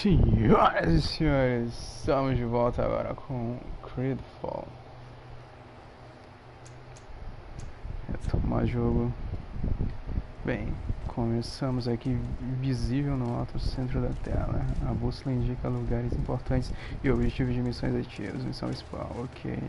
Senhoras e senhores, estamos de volta agora com GreedFall. Retomar jogo. Bem, começamos aqui visível no alto centro da tela. A bússola indica lugares importantes e objetivos de missões ativas. Missão principal, ok.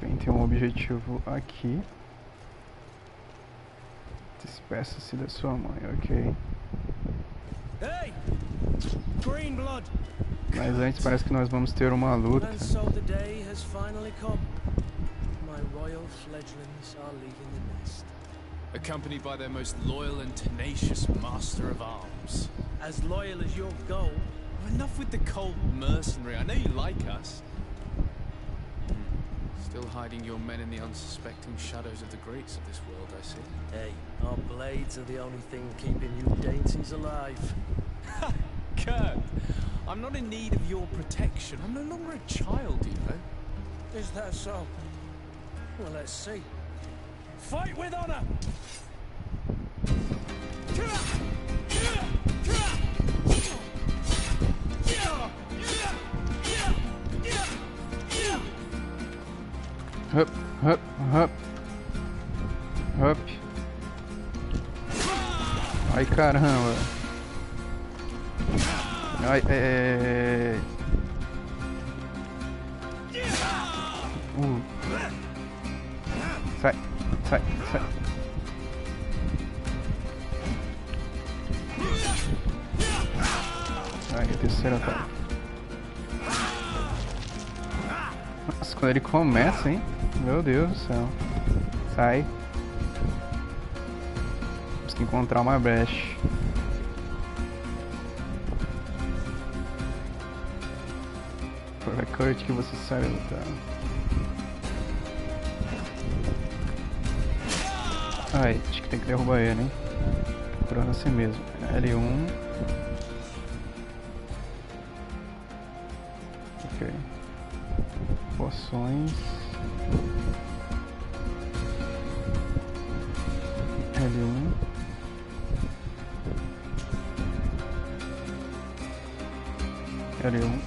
Bem, tem um objetivo aqui. Despeça-se da sua mãe, ok. Hey! Green blood. Mas antes parece que nós vamos ter uma luta. And so the day has finally come. My royal fledglings are leaving the nest. Accompanied by their most loyal and tenacious master of arms. As loyal as your goal. Enough with the cold mercenary. I know you like us. Still hiding your men in the unsuspecting shadows of the greats of this world, I see. Hey, our blades are the only thing keeping you dainties alive. Ha! Kurt, I'm not in need of your protection. I'm no longer a child, you know. Is that so? Well, let's see. Fight with honor! Hup, hup, hup. Hup. Ai, caramba. Ai, Sai, sai, sai. Ai, a terceira tá. Nossa, quando ele começa, hein? Meu Deus do céu. Sai. Temos que encontrar uma brecha. Prova Kurt que você sabe lutar. Ai, acho que tem que derrubar ele, hein? Procurando assim mesmo. L1. Ok. Poções. L1. L1.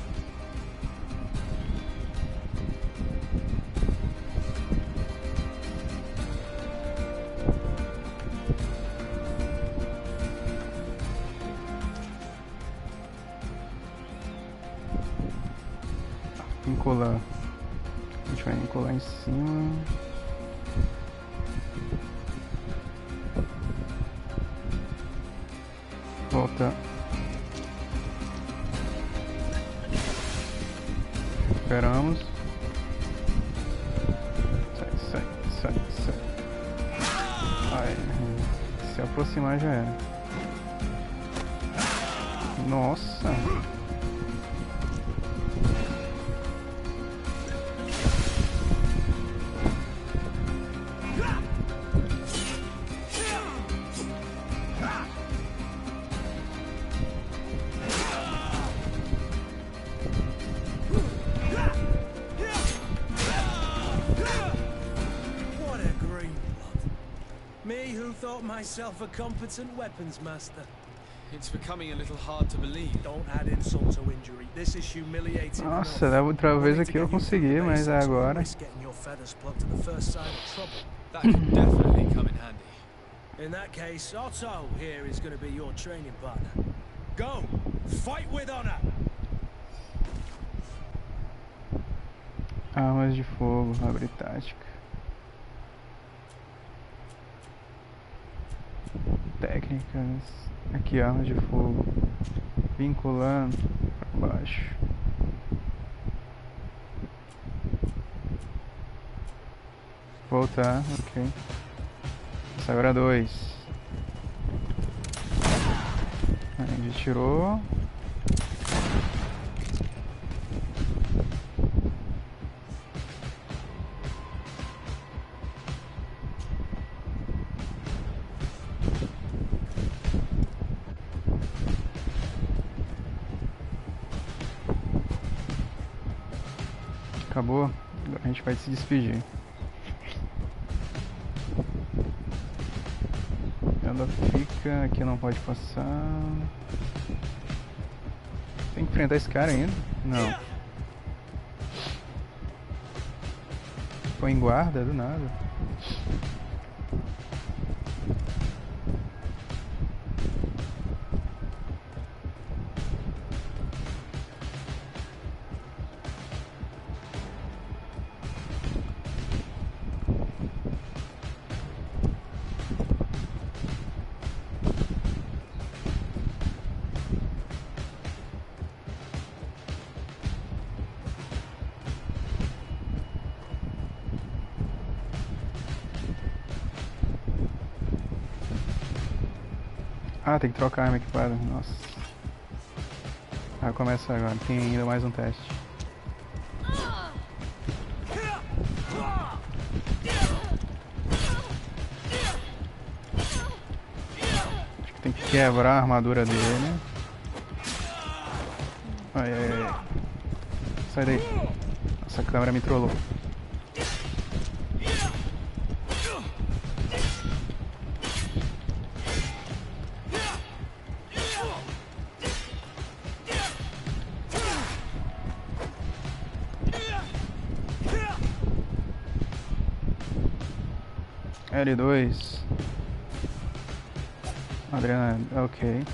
Encolar. A gente vai encolar em cima. Volta. Esperamos. Sai, sai, sai, sai. Ai, se aproximar já era. Nossa. Myself a competent weapons master. It's becoming a little hard to believe. Don't add insult to injury. This is humiliating. Nossa, da outra vez aqui eu consegui, mas agora. That could definitely come in handy. In that case, Otto here is going to be your training partner. Go, fight with honor. Armas de fogo, abre tática. Técnicas. Aqui, armas de fogo. Vinculando para baixo. Voltar, ok. Agora 2. A gente tirou. Acabou? Agora a gente vai se despedir. Ela fica aqui, não pode passar. Tem que enfrentar esse cara ainda? Não. Ficou em guarda do nada. Ah, tem que trocar a arma equipada. Nossa. Ah, começa agora. Tem ainda mais um teste. Acho que tem que quebrar a armadura dele. Ai, ai, ai. Sai daí. Nossa, a câmera me trollou. L2. Adrenalina, ok.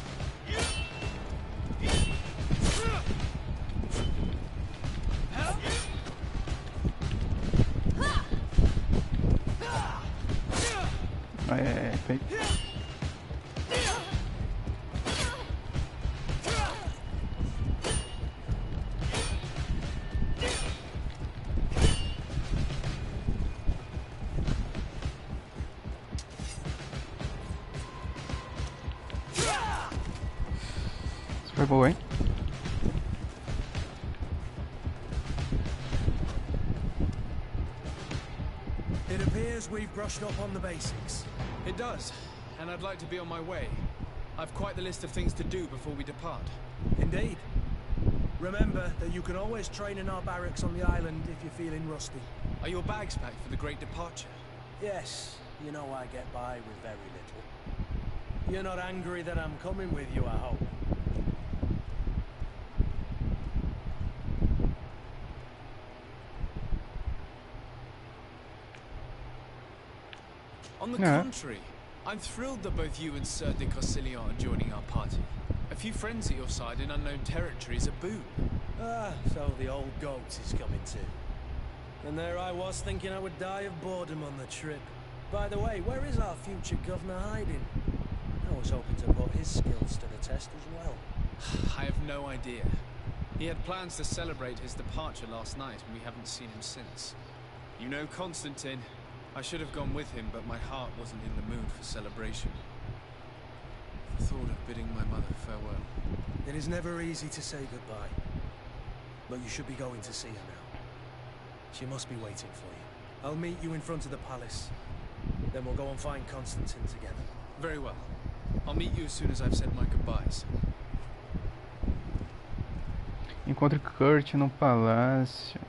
Foi boa, hein? It appears we've brushed up on the basics. It does, and I'd like to be on my way. I've quite the list of things to do before we depart. Indeed. Remember that you can always train in our barracks on the island if you're feeling rusty. Are your bags packed for the great departure? Yes, you know I get by with very little. You're not angry that I'm coming with you, I hope. On the contrary, I'm thrilled that both you and Sir de Cossillon are joining our party. A few friends at your side in unknown territory is a boon. Ah, so the old goat is coming too. And there I was thinking I would die of boredom on the trip. By the way, where is our future governor hiding? I was hoping to put his skills to the test as well. I have no idea. He had plans to celebrate his departure last night, and we haven't seen him since. You know Constantine. I should have gone with him, but my heart wasn't in the mood for celebration. The thought of bidding my mother farewell. It is never easy to say goodbye. But you should be going to see her now. She must be waiting for you. I'll meet you in front of the palace. Then we'll go and find Constantine together. Very well. I'll meet you as soon as I've said my goodbyes. Encontre Kurt no palácio.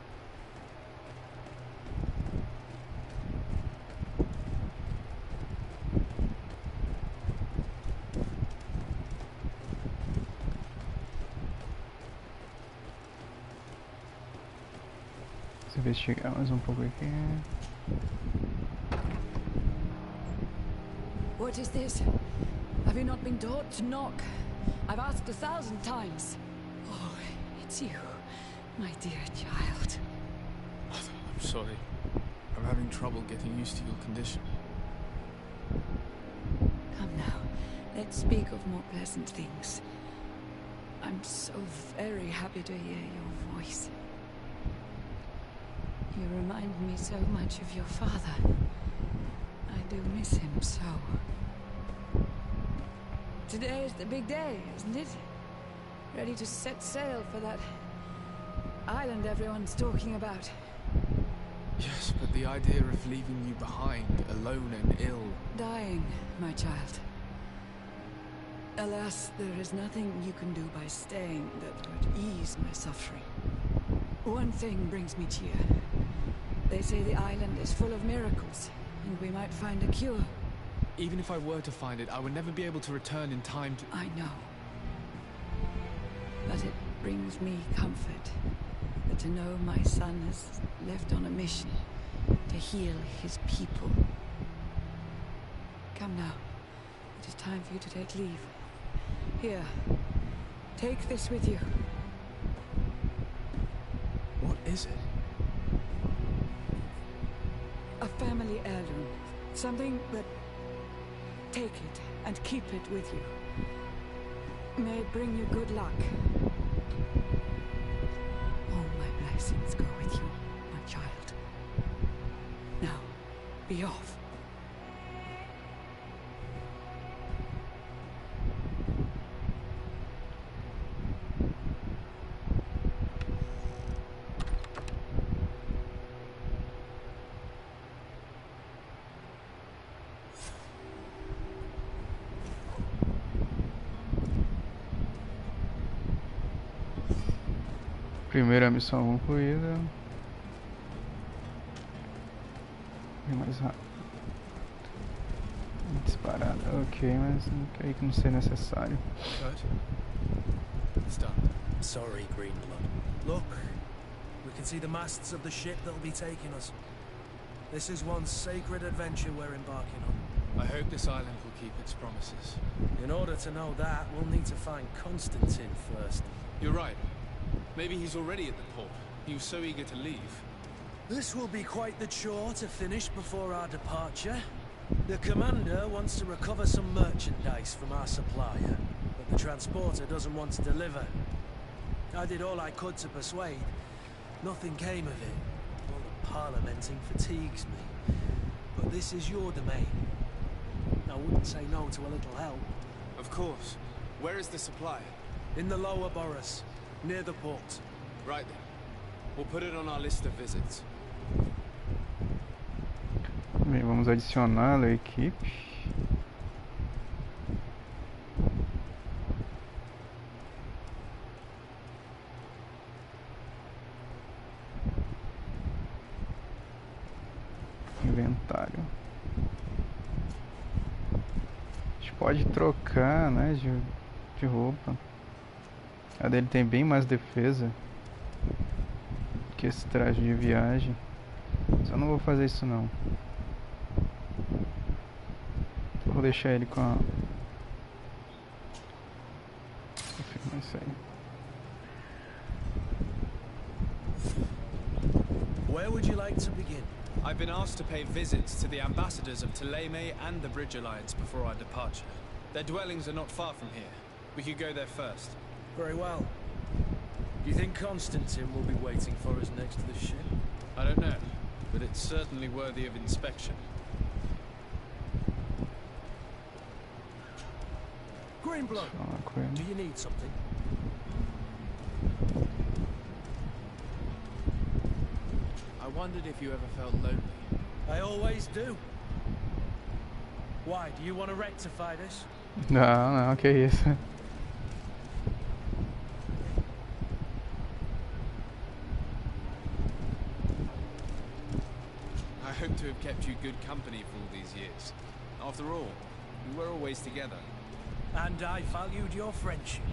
Investigar mais pouco aqui. What is this? Have you not been taught to knock? I've asked 1,000 times. Oh, it's you, my dear child. I'm sorry. I'm having trouble getting used to your condition. Come now, let's speak of more pleasant things. I'm so very happy to hear your voice. You remind me so much of your father. I do miss him so. Today is the big day, isn't it? Ready to set sail for that island everyone's talking about. Yes, but the idea of leaving you behind, alone and ill... Dying, my child. Alas, there is nothing you can do by staying that would ease my suffering. One thing brings me cheer. They say the island is full of miracles, and we might find a cure. Even if I were to find it, I would never be able to return in time to... I know. But it brings me comfort to know my son has left on a mission to heal his people. Come now. It is time for you to take leave. Here. Take this with you. What is it? A family heirloom. Something that... Take it and keep it with you. May it bring you good luck. All my blessings go with you, my child. Now, be off. Primeira missão concluída. Bem mais rápido. Disparada. Ok, mas creio que não seja necessário. Kurt? It's done. Sorry, Greenblood. Look, we can see the masts of the ship that'll be taking us. This is one sacred adventure we're embarking on. I hope this island will keep its promises. In order to know that, we'll need to find Constantine first. You're right. Maybe he's already at the port. He was so eager to leave. This will be quite the chore to finish before our departure. The commander wants to recover some merchandise from our supplier, but the transporter doesn't want to deliver. I did all I could to persuade. Nothing came of it. All the parliamenting fatigues me. But this is your domain. I wouldn't say no to a little help. Of course. Where is the supply? In the lower boroughs, near the port. Right then. We'll put it on our list of visits. Bem, vamos adicioná-lo à equipe. Inventário. A gente pode trocar, né, de roupa. A dele tem bem mais defesa que esse traje de viagem. Mas eu não vou fazer isso não. Vou deixar ele com a... Vou firmar isso aí. Where would you like to begin? I've been asked to pay visits to the ambassadors of Ptolemy and the Bridge Alliance before our departure. Their dwellings are not far from here. We could go there first. Very well. Do you think Constantine will be waiting for us next to the ship? I don't know, but it's certainly worthy of inspection. Greenblood, do you need something? I wondered if you ever felt lonely. I always do. Why, do you want to rectify this? Não, não, que isso. I hope to have kept you good company for all these years. After all, we were always together. And I valued your friendship.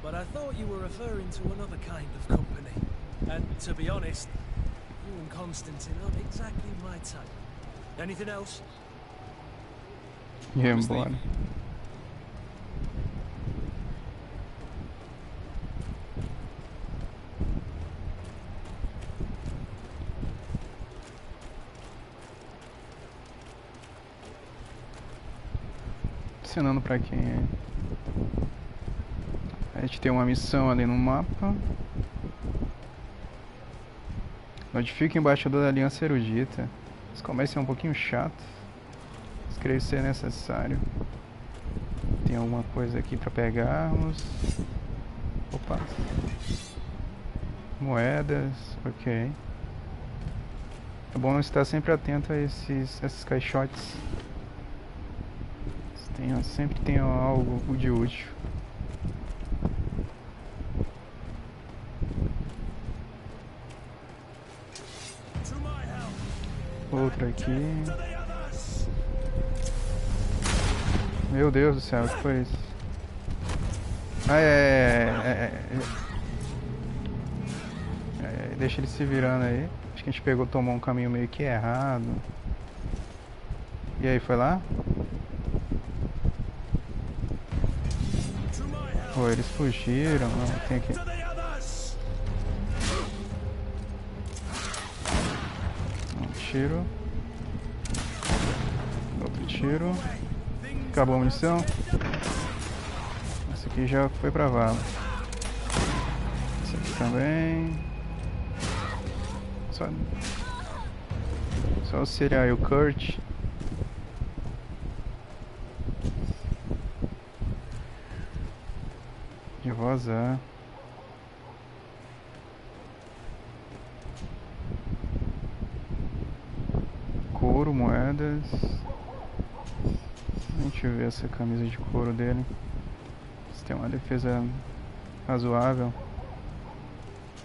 But I thought you were referring to another kind of company. And to be honest, you and Constantine aren't exactly my type. Anything else? E embora. Ensinando pra quem é. A gente tem uma missão ali no mapa. Notifica o embaixador da Aliança Erudita. Esse comércio é um pouquinho chato. Mas creio ser necessário. Tem alguma coisa aqui pra pegarmos. Opa. Moedas, ok. É bom estar sempre atento a esses caixotes. Sempre tem algo de útil. outro aqui. Meu Deus do céu, o que foi isso? Deixa ele se virando aí. Acho que a gente tomou um caminho meio que errado. E aí, foi lá? Pô, eles fugiram. Não, tem aqui. Um tiro. Outro tiro. Acabou a munição. Esse aqui já foi pra vala. Esse aqui também. Só o Serial e o Kurt. De vazar. Couro, moedas. Deixa eu ver essa camisa de couro dele. Se tem uma defesa razoável.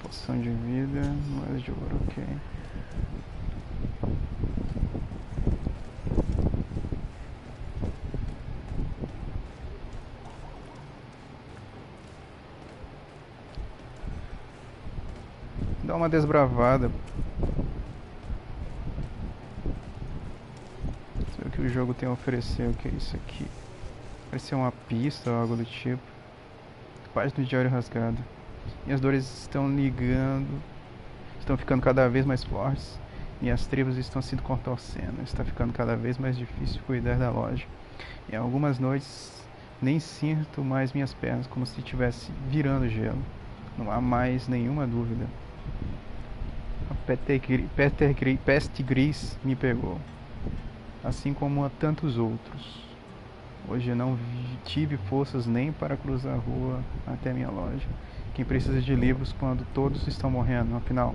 Poção de vida, moedas de ouro, ok. Dá uma desbravada. Ver o que o jogo tem a oferecer. O que é isso aqui? Parece ser uma pista ou algo do tipo. Página de diário rasgado. Minhas dores estão estão ficando cada vez mais fortes. Minhas tribos estão se contorcendo. Está ficando cada vez mais difícil cuidar da loja. Em algumas noites nem sinto mais minhas pernas, como se estivesse virando gelo. Não há mais nenhuma dúvida. A peste gris me pegou, assim como a tantos outros. Hoje não tive forças nem para cruzar a rua até minha loja. Quem precisa de livros quando todos estão morrendo? Afinal,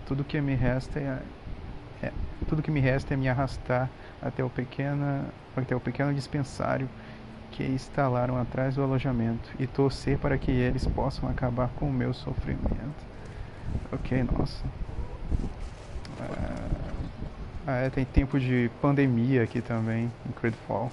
tudo que me resta é me arrastar até o pequeno dispensário que instalaram atrás do alojamento e torcer para que eles possam acabar com o meu sofrimento. Ok, nossa. Tem tempo de pandemia aqui também em GreedFall.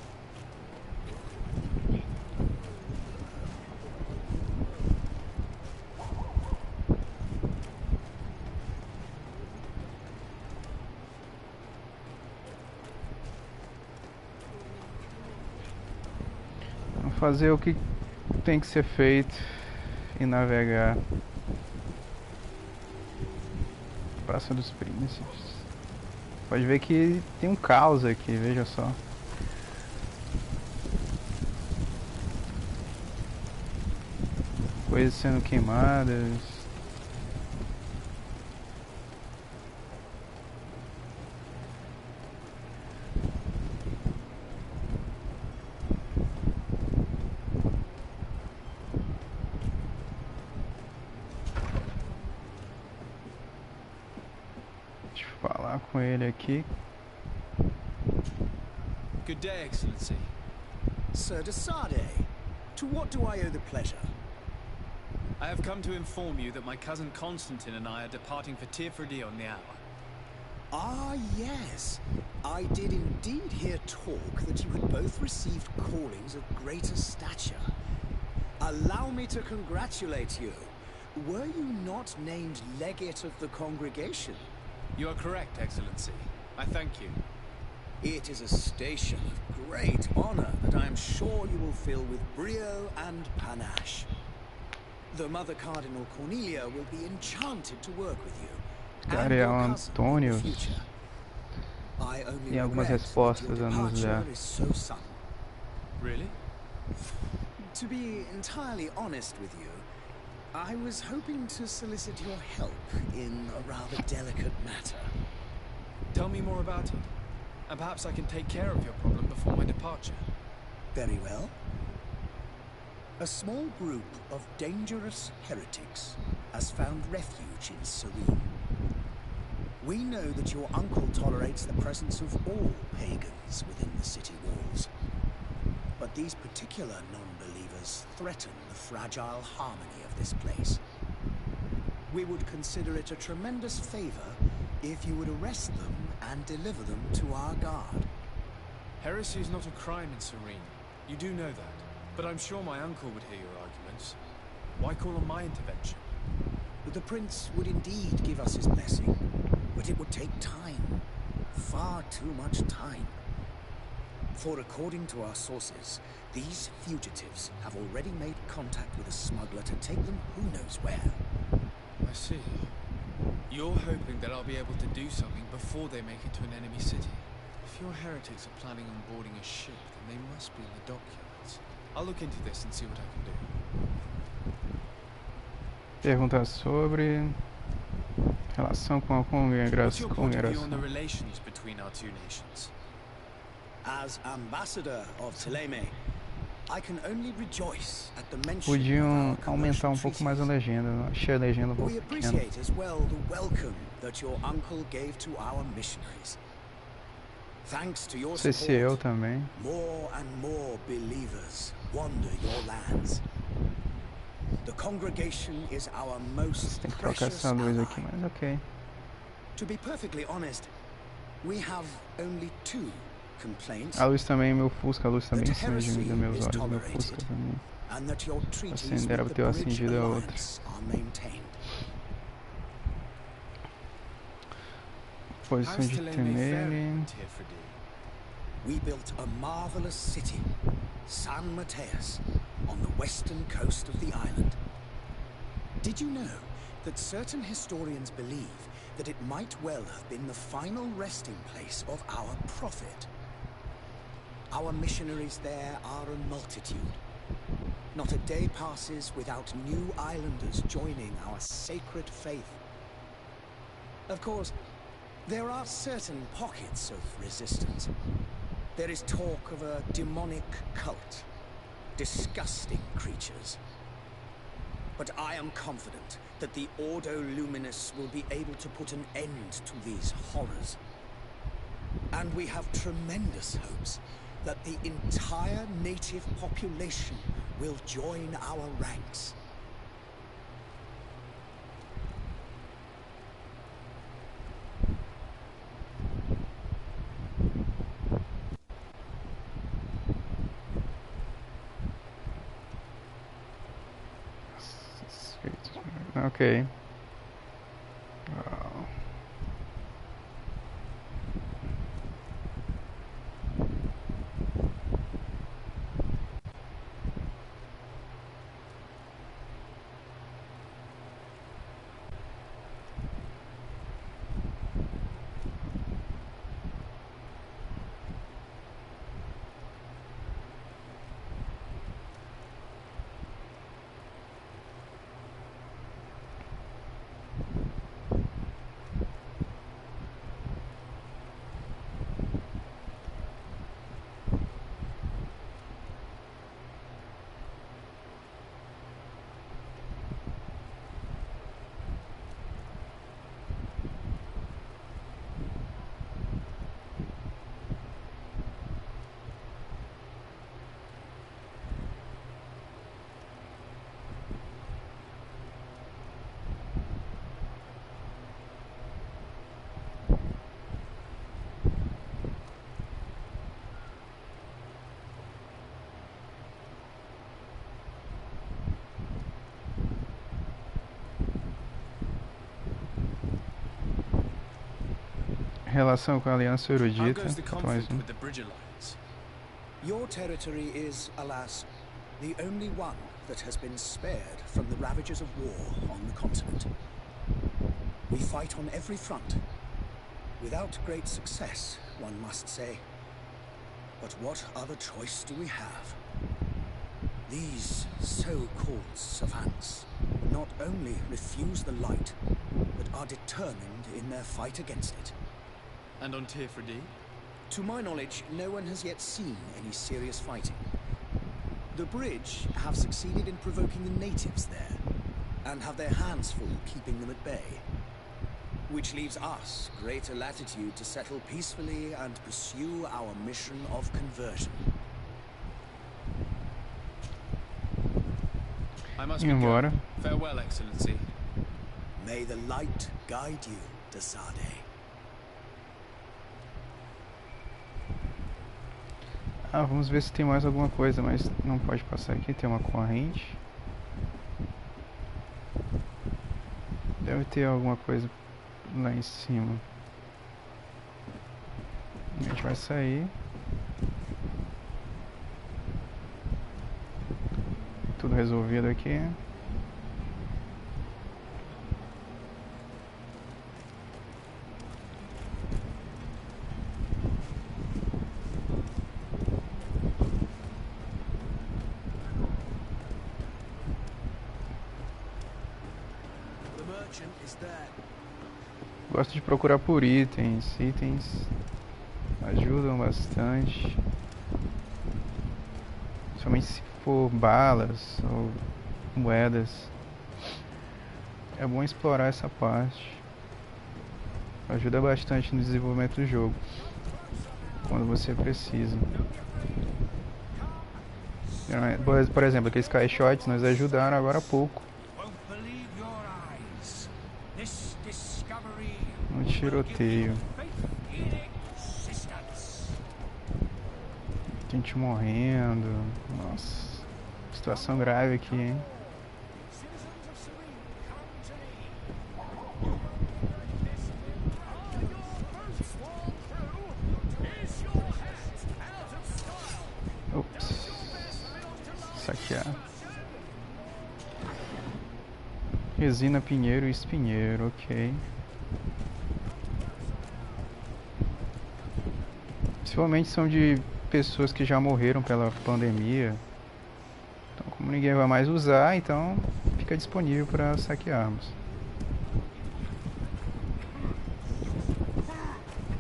Vamos fazer o que tem que ser feito e navegar. Praça dos Príncipes. Pode ver que tem um caos aqui, veja só. Coisas sendo queimadas. Deixa eu falar com ele aqui. Good day, Excellency. Sir Desade, to what do I owe the pleasure? I have come to inform you that my cousin Constantine and I are departing for Tirfredi on the hour. Ah, yes. I did indeed hear talk that you had both received callings of greater stature. Allow me to congratulate you. Were you not named legate of the congregation? You are correct, Excellency. I thank you. It is a station of great honor that I am sure you will fill with brio and panache. The Mother Cardinal Cornelia will be enchanted to work with you. Cara, é o Antônio. Tem algumas respostas a nos dar. Really? To be entirely honest with you, I was hoping to solicit your help in a rather delicate matter. Tell me more about it, and perhaps I can take care of your problem before my departure. Very well. A small group of dangerous heretics has found refuge in Serene. We know that your uncle tolerates the presence of all pagans within the city walls. But these particular non-believers threaten the fragile harmony of this place. We would consider it a tremendous favor if you would arrest them and deliver them to our guard. Heresy is not a crime in Serene. You do know that. But I'm sure my uncle would hear your arguments. Why call on my intervention? The prince would indeed give us his blessing, but it would take time. Far too much time. For according to our sources, these fugitives have already made contact with a smuggler to take them who knows where. I see. You're hoping that I'll be able to do something before they make it to an enemy city. If your heretics are planning on boarding a ship, then they must be in the dockyards. I'll look into this and see what I can do. Pergunta sobre relação com a What's your point of view on the relations between our two nations? As ambassador of Thélème, I can only rejoice at the mention Podiam of our aumentar commercial pouco mais a treaties. legenda, achei a legenda We pouco pequena. appreciate as well the welcome that your uncle gave to our missionaries. Thanks to your Não sei se eu support, também. more and more believers wander your lands. The congregation is our most Tem que trocar precious essa luz ally. aqui, mas ok. To be perfectly honest, we have only two complaints, A luz também, meu Fusca, a luz também that acende heresy dos meus is olhos, meu Fusca tolerated, também. and that your treaties with Acender, the ter Bridge acendido a outra. Alliance are maintained. Posição How's de Thélème faring, Temere. Tirfridi? We built a marvelous city, San Mateus, on the western coast of the island. Did you know that certain historians believe that it might well have been the final resting place of our prophet? Our missionaries there are a multitude. Not a day passes without new islanders joining our sacred faith. Of course, there are certain pockets of resistance. There is talk of a demonic cult, disgusting creatures. But I am confident that the Ordo Luminous will be able to put an end to these horrors. And we have tremendous hopes that the entire native population will join our ranks. Ok. Uau. Relação com a Aliança How Erudita. goes the Mais conflict um. with the Bridge Alliance? Your territory is, alas, the only one that has been spared from the ravages of war on the continent. We fight on every front, without great success, one must say. But what other choice do we have? These so-called savants not only refuse the light, but are determined in their fight against it. And on Tirfridi? To my knowledge, no one has yet seen any serious fighting. The Bridge have succeeded in provoking the natives there, and have their hands full keeping them at bay. Which leaves us greater latitude to settle peacefully and pursue our mission of conversion. I must be Embora. going. Farewell, Excellency. May the light guide you, Desade. Ah, vamos ver se tem mais alguma coisa, mas não pode passar aqui, tem uma corrente. Deve ter alguma coisa lá em cima. A gente vai sair. Tudo resolvido aqui. The merchant is there. Gosto de procurar por itens. Itens ajudam bastante. Somente se for balas ou moedas. É bom explorar essa parte. Ajuda bastante no desenvolvimento do jogo. Quando você precisa. Por exemplo, aqueles Sky Shots nos ajudaram agora há pouco. No tiroteio. Gente morrendo. Nossa. Situação grave aqui, hein? Ops. Saquear. Resina, pinheiro e espinheiro, ok. Principalmente são de pessoas que já morreram pela pandemia. Então, como ninguém vai mais usar, então fica disponível para saquearmos.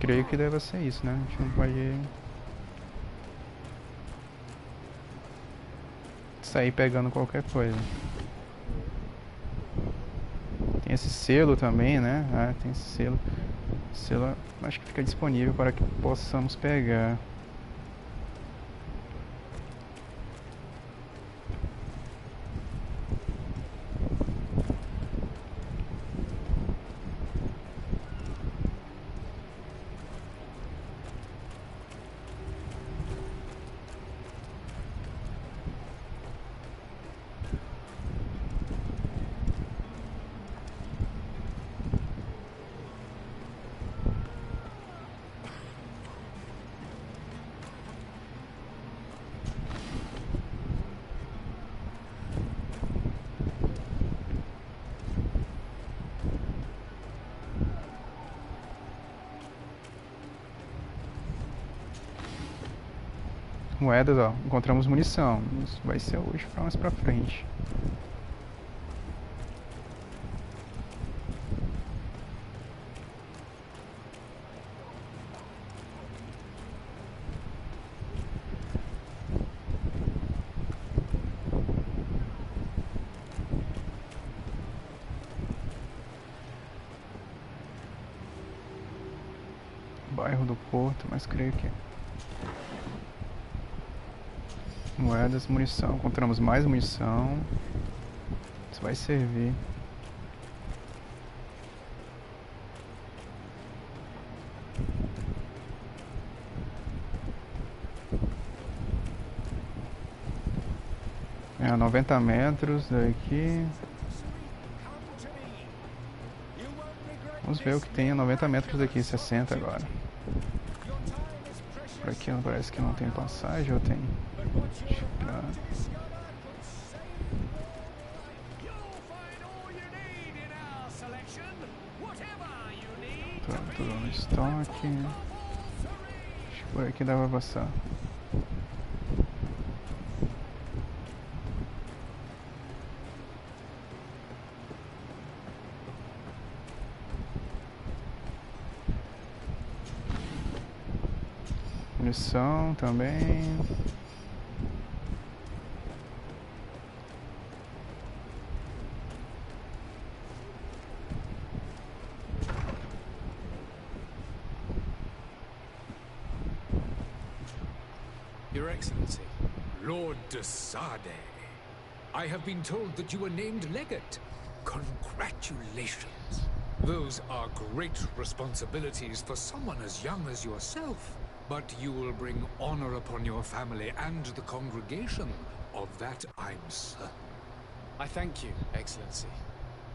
Creio que deve ser isso, né? A gente não pode sair pegando qualquer coisa. Tem esse selo também, né? Ah, tem esse selo. Selo acho que fica disponível para que possamos pegar. Moedas, ó, encontramos munição. Isso vai ser hoje para mais pra frente. Bairro do Porto, mas creio que moedas, munição. Encontramos mais munição. Isso vai servir. É, 90 metros daqui. Vamos ver o que tem a 90 metros daqui, 60 agora. Por aqui parece que não tem passagem, ou tem? Tudo no estoque. Acho que por aqui dá pra passar. Munição também. Your Excellency. Lord de Sade, I have been told that you were named legate. Congratulations. Those are great responsibilities for someone as young as yourself. But you will bring honor upon your family and the congregation. Of that, I'm certain. I thank you, Excellency.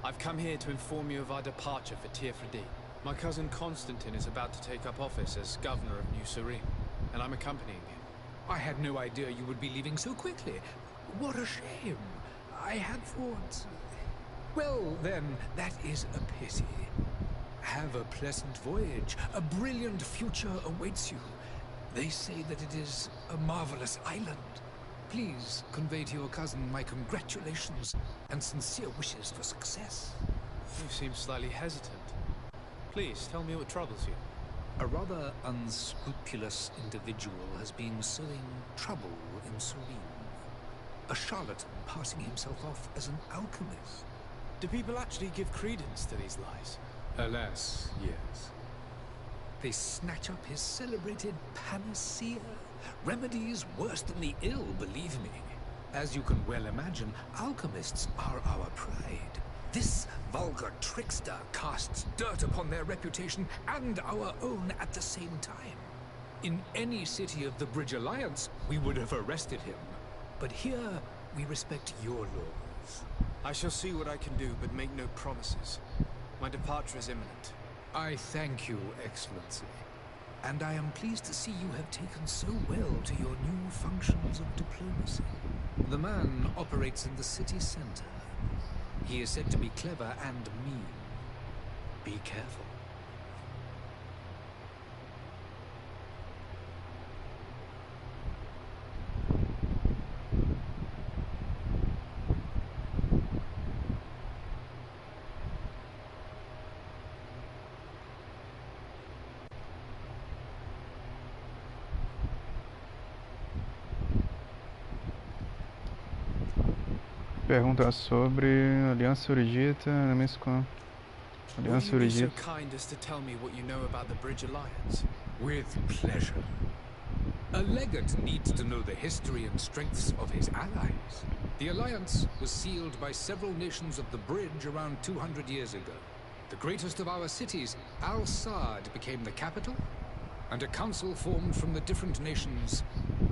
I've come here to inform you of our departure for Tirfredi. My cousin Constantine is about to take up office as governor of New Serene, and I'm accompanying him. I had no idea you would be leaving so quickly. What a shame. I had thought... Well, then, that is a pity. Have a pleasant voyage. A brilliant future awaits you. They say that it is a marvelous island. Please convey to your cousin my congratulations and sincere wishes for success. You seem slightly hesitant. Please, tell me what troubles you. A rather unscrupulous individual has been sowing trouble in Serene. A charlatan passing himself off as an alchemist. Do people actually give credence to these lies? Alas, yes. They snatch up his celebrated panacea. Remedies worse than the ill, believe me. As you can well imagine, alchemists are our pride. This vulgar trickster casts dirt upon their reputation and our own at the same time. In any city of the Bridge Alliance, we would have arrested him. But here, we respect your laws. I shall see what I can do, but make no promises. My departure is imminent. I thank you, Excellency. And I am pleased to see you have taken so well to your new functions of diplomacy. The man operates in the city center. He is said to be clever and mean. Be careful. Pergunta sobre Aliança Erudita, elements com Aliança Will you be so Erudita. kind as to tell me what you know about the Bridge Alliance? With pleasure. A legate needs to know the history and strengths of his allies. The alliance was sealed by several nations of the Bridge around 200 years ago. The greatest of our cities, Al-Sad, became the capital, and a council formed from the different nations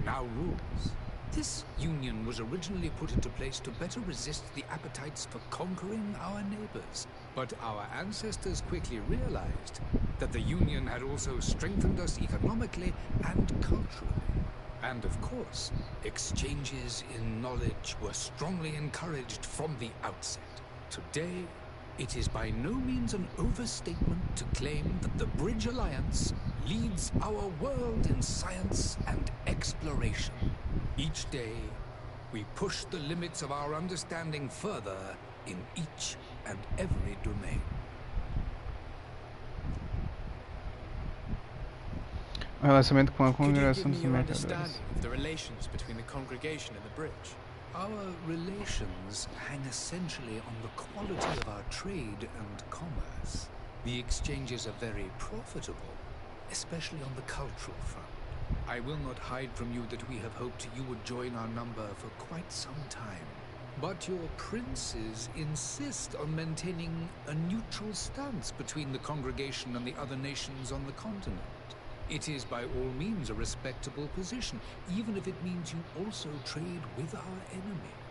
now rules. This union was originally put into place to better resist the appetites for conquering our neighbors. But our ancestors quickly realized that the union had also strengthened us economically and culturally. And of course, exchanges in knowledge were strongly encouraged from the outset. Today, it is by no means an overstatement to claim that the Bridge Alliance leads our world in science and exploration. Each day, we push the limits of our understanding further in each and every domain. O relacionamento com a Could you give congregação me dos your mercadores. understanding of the relations between the congregation and the bridge? Our relations hang essentially on the quality of our trade and commerce. The exchanges are very profitable, especially on the cultural front. I will not hide from you that we have hoped you would join our number for quite some time. But your princes insist on maintaining a neutral stance between the congregation and the other nations on the continent. It is by all means a respectable position, even if it means you also trade with our enemies.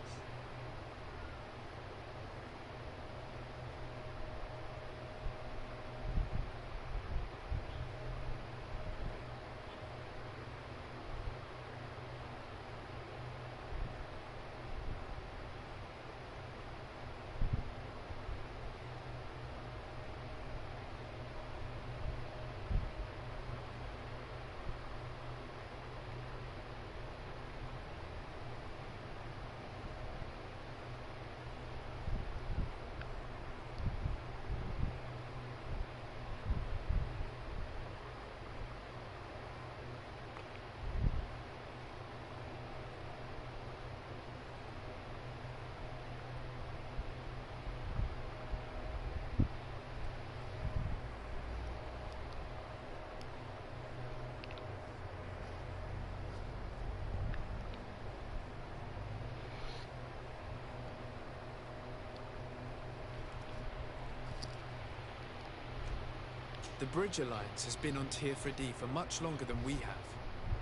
The Bridge Alliance has been on Teofredi for much longer than we have.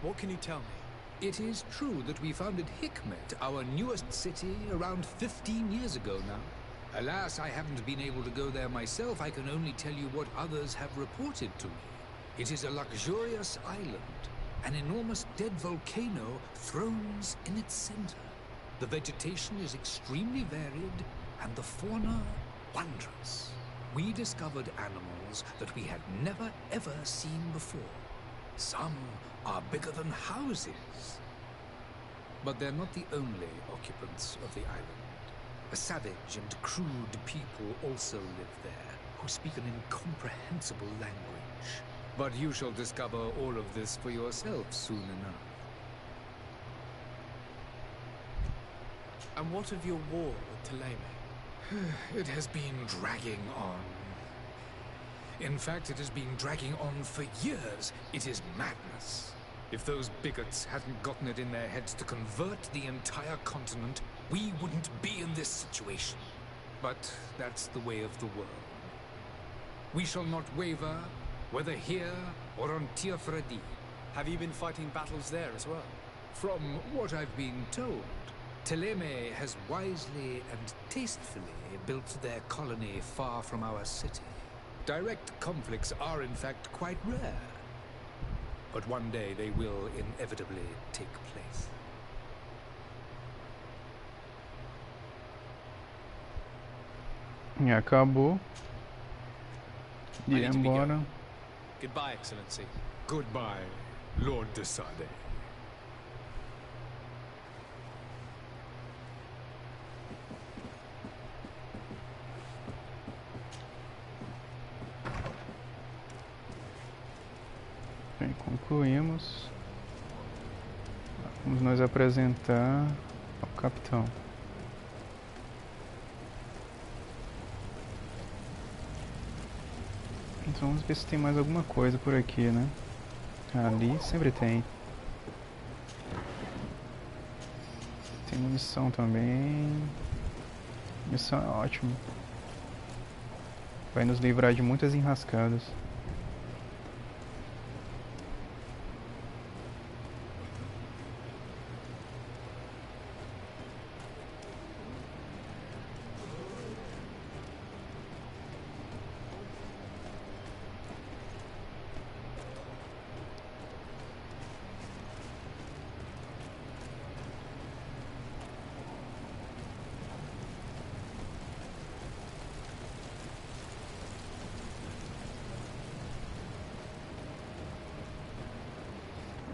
What can you tell me? It is true that we founded Hikmet, our newest city, around 15 years ago now. Alas, I haven't been able to go there myself. I can only tell you what others have reported to me. It is a luxurious island. An enormous dead volcano thrones in its center. The vegetation is extremely varied, and the fauna wondrous. We discovered animals that we had never ever seen before. Some are bigger than houses. But they're not the only occupants of the island. A savage and crude people also live there, who speak an incomprehensible language. But you shall discover all of this for yourself soon enough. And what of your war with Thélème? It has been dragging on. In fact, it has been dragging on for years. It is madness. If those bigots hadn't gotten it in their heads to convert the entire continent, we wouldn't be in this situation. But that's the way of the world. We shall not waver, whether here or on Teofredi. Have you been fighting battles there as well? From what I've been told, Thélème has wisely and tastefully built their colony far from our city. Direct conflicts are in fact quite rare. But one day they will inevitably take place. E acabou. I E need to be embora. going. Goodbye, Excellency. Goodbye, Lord de Sade. Bem, concluímos. Vamos nos apresentar ao capitão. Então vamos ver se tem mais alguma coisa por aqui, né? Ali sempre tem. Tem munição também. Munição é ótimo. Vai nos livrar de muitas enrascadas.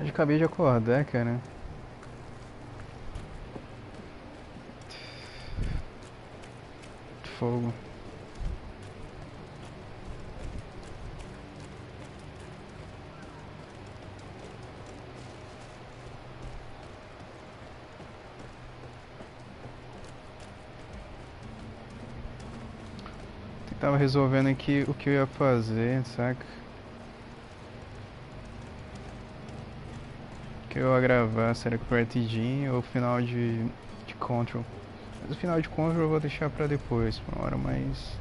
Eu acabei de acordar, cara. Fogo. Tava resolvendo aqui o que eu ia fazer, saca? Que eu ia gravar, será que partidinho ou final de Control? Mas o final de Control eu vou deixar pra depois, uma hora mais.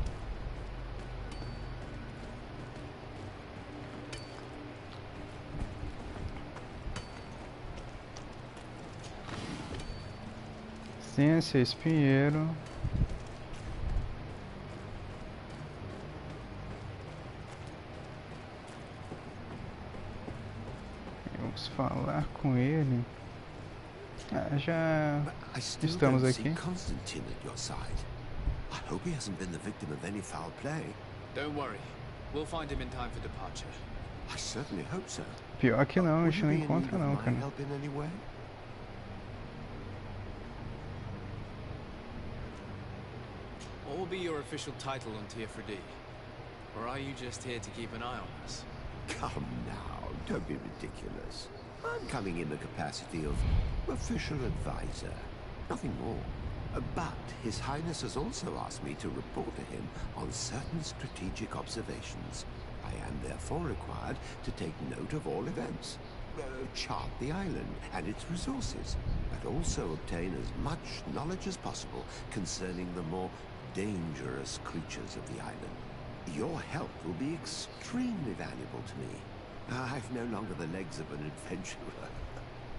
Ciência, espinheiro. Vamos falar com ele. Ah, já estamos aqui. Constantine at your side. I hope he hasn't been the victim of any foul play. Don't worry. We'll find him in time for departure. I certainly hope so. Pior que não, a Would gente you não be in encontra need of não, my cara. help in any way? What will be your official title on Teofredi? Or are you just here to keep an eye on us? Come now, don't be ridiculous. I'm coming in the capacity of official advisor, nothing more. But His Highness has also asked me to report to him on certain strategic observations. I am therefore required to take note of all events, chart the island and its resources, but also obtain as much knowledge as possible concerning the more dangerous creatures of the island. Your help will be extremely valuable to me. I've no longer the legs of an adventurer.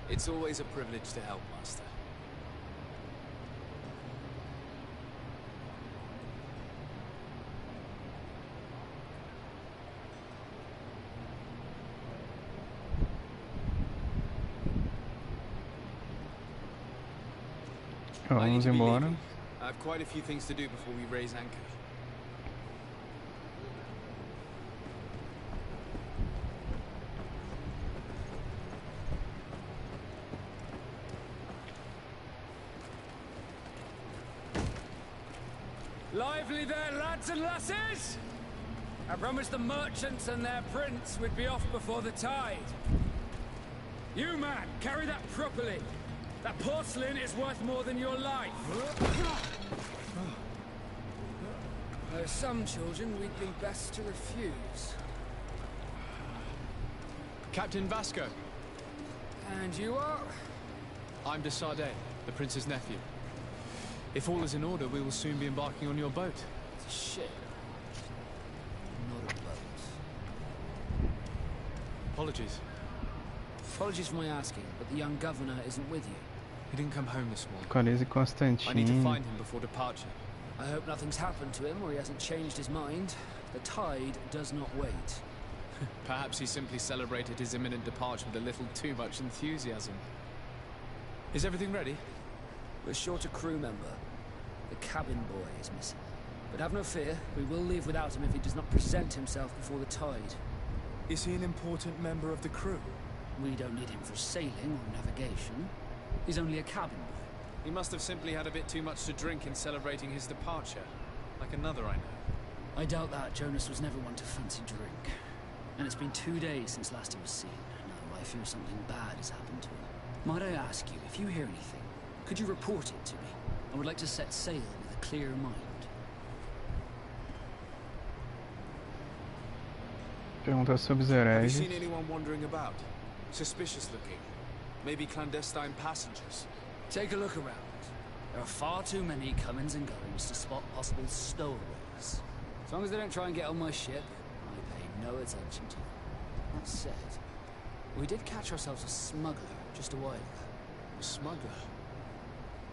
It's always a privilege to help, Master. Vamos embora. I have quite a few things to do before we raise anchor. Lively there, lads and lasses! I promised the merchants and their prince we'd be off before the tide. You, man, carry that properly. That porcelain is worth more than your life. There are some children we'd be best to refuse. Captain Vasco. And you are? I'm de Sardet, the prince's nephew. If all is in order, we will soon be embarking on your boat. It's a ship. Not a boat. Apologies. Apologies for my asking, but the young governor isn't with you. He didn't come home this morning. Clareza e I need to Constantine. find him before departure. I hope nothing's happened to him or he hasn't changed his mind. The tide does not wait. Perhaps he simply celebrated his imminent departure with a little too much enthusiasm. Is everything ready? We're short a crew member. The cabin boy is missing. But have no fear, we will leave without him if he does not present himself before the tide. Is he an important member of the crew? We don't need him for sailing or navigation. He's only a cabin boy. He must have simply had a bit too much to drink in celebrating his departure. Like another I know. I doubt that. Jonas was never one to fancy drink. And it's been 2 days since last he was seen. Now I fear something bad has happened to him. Might I ask you, if you hear anything, could you report it to me? I would like to set sail with a clear mind. Perguntar sobre os Have you hereges. seen anyone wandering about? Suspicious looking. Maybe clandestine passengers. Take a look around. There are far too many comings and goings to spot possible stowaways. As long as they don't try and get on my ship, I pay no attention to them. That said, we did catch ourselves a smuggler just a while ago. A smuggler.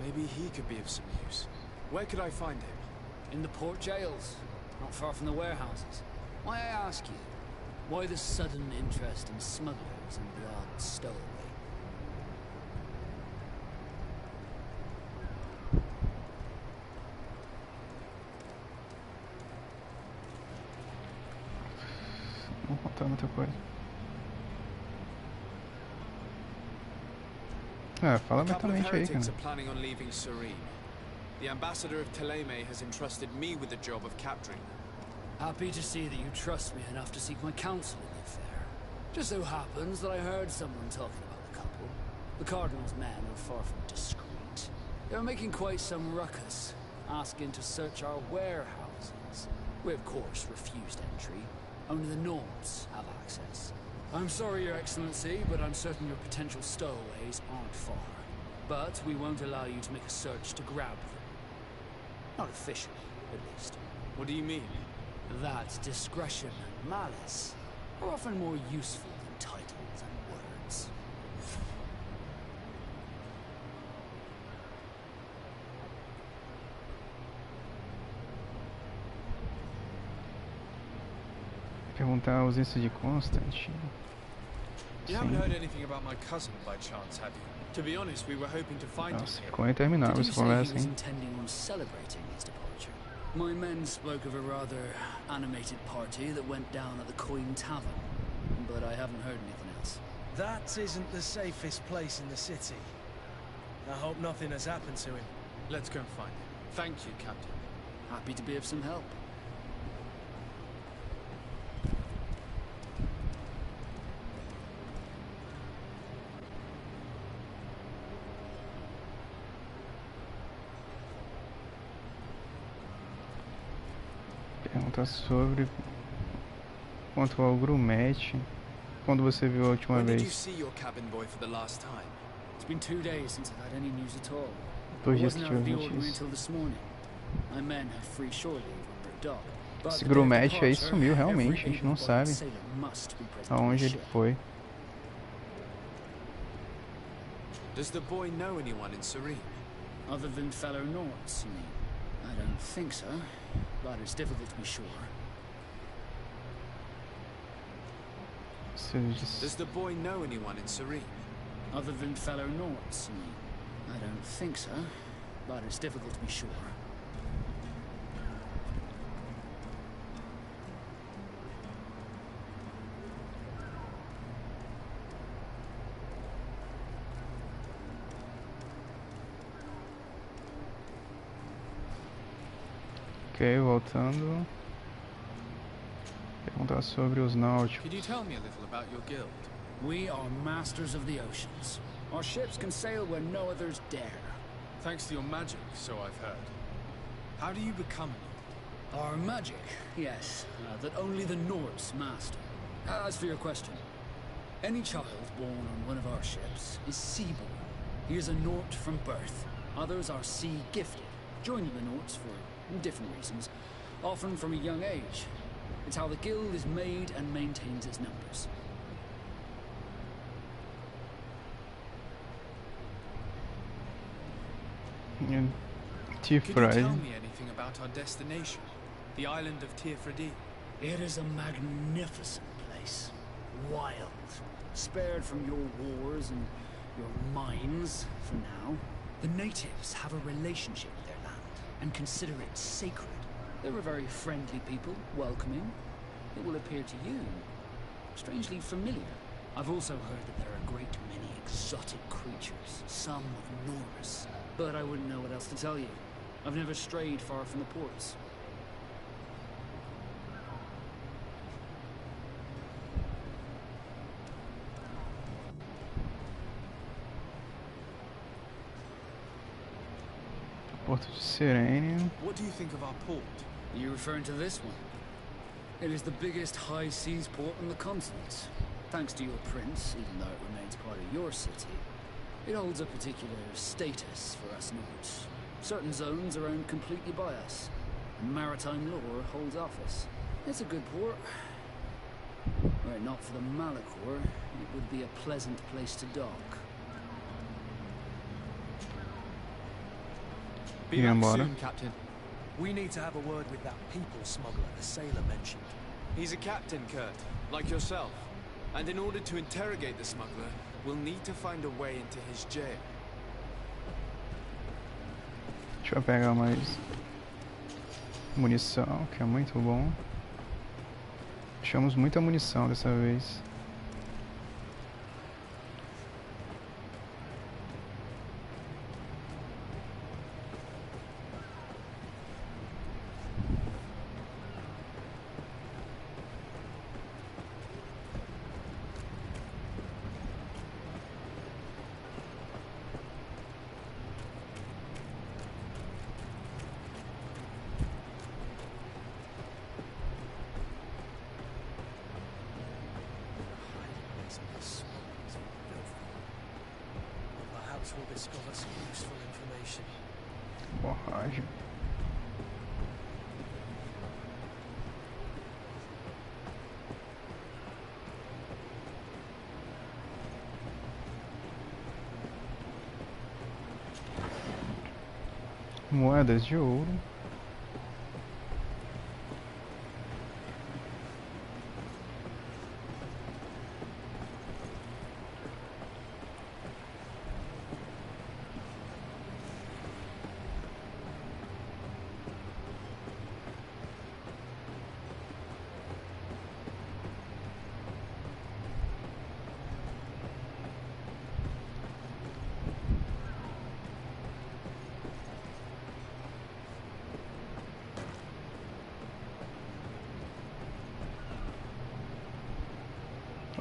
Maybe he could be of some use. Where could I find him? In the port jails, not far from the warehouses. Why I ask you, why the sudden interest in smugglers and the odd stowaway? Não contar muita coisa. Fala A couple of abertamente aí, heretics cara. are planning on leaving Serene. The ambassador of Ptolemy has entrusted me with the job of capturing them. Happy to see that you trust me enough to seek my counsel in the affair. Just so happens that I heard someone talking about the couple. The Cardinal's men are far from discreet. They were making quite some ruckus, asking to search our warehouses. We of course refused entry. Only the Nords have access. I'm sorry, Your Excellency, but I'm certain your potential stowaways aren't far. But we won't allow you to make a search to grab them. Not officially, at least. What do you mean? That discretion and malice are often more useful than titles and words. Perguntar a ausência de Constantine. You haven't heard anything about my cousin by chance, have you? To be honest, we were hoping to find Nossa, him ficou here. interminável Did you essa say he conversa, was hein? intending on celebrating his departure? My men spoke of a rather animated party that went down at the Coin Tavern, but I haven't heard anything else. That isn't the safest place in the city. I hope nothing has happened to him. Let's go and find him. Thank you, Captain. Happy to be of some help. Perguntar sobre quanto ao grumete. Quando você viu a última When did you vez? see your cabin boy for the last time? It's been 2 days since I've had any news at all. I 2 dias wasn't que out of tive the ordinary notícias. until this morning. My men had free shore leave when we're at dock. Esse grumete aí sumiu realmente, a gente não sabe aonde ele foi. Does the boy know anyone in Serene? Other than fellow Norts, you mean? I don't think so, but it's difficult to be sure. Does the boy know anyone in Serene? Other than fellow Norts, you mean? I don't think so, but it's difficult to be sure. Ok, voltando. Perguntar sobre os náuticos. Could you tell me a little about your guild? We are masters of the oceans. Our ships can sail where no others dare. Thanks to your magic, so I've heard. How do you become one? Our magic, yes, that only the Norts master. As for your question, any child born on one of our ships is sea-born. He is a Nort from birth. Others are sea-gifted, joining the Norts for different reasons, often from a young age. It's how the guild is made and maintains its numbers. Could you tell me anything about our destination? The island of Tirfredi? It is a magnificent place. Wild. Spared from your wars and your mines, for now. The natives have a relationship with their land and consider it sacred. They're a very friendly people, welcoming. It will appear to you strangely familiar. I've also heard that there are a great many exotic creatures, some enormous. But I wouldn't know what else to tell you. I've never strayed far from the ports. Porto de Serene. What do you think of our port? Are you referring to this one? It is the biggest high seas port on the continent. Thanks to your prince, even though it remains part of your city, it holds a particular status for us Nords. Certain zones are owned completely by us, and maritime law holds office. It's a good port. Were it not for the Malachor, it would be a pleasant place to dock. Be back soon, Captain. We need to have a word with that people smuggler the sailor mentioned. He's a captain, Kurt, like yourself. And in order to interrogate the smuggler, we'll need to find a way into his jail. Deixa eu pegar mais munição, que é muito bom. Achamos muita munição dessa vez. We'll discover some useful information. Borracha. Moedas de ouro.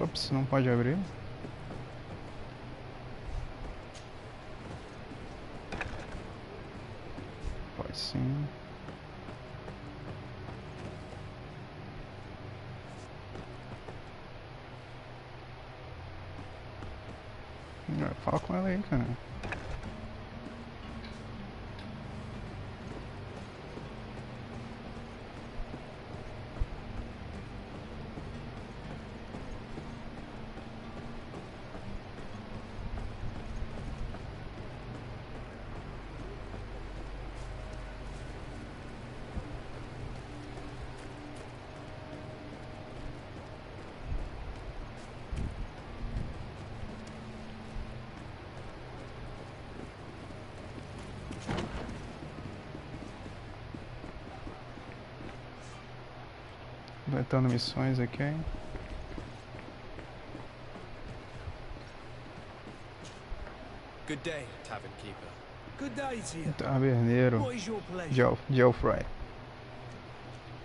Ops, não pode abrir. Pode sim. Fala com ela aí, cara. Completando missões aqui. Good day, tavern keeper. Good day to you. Taberneiro What is your pleasure? Geoffrey.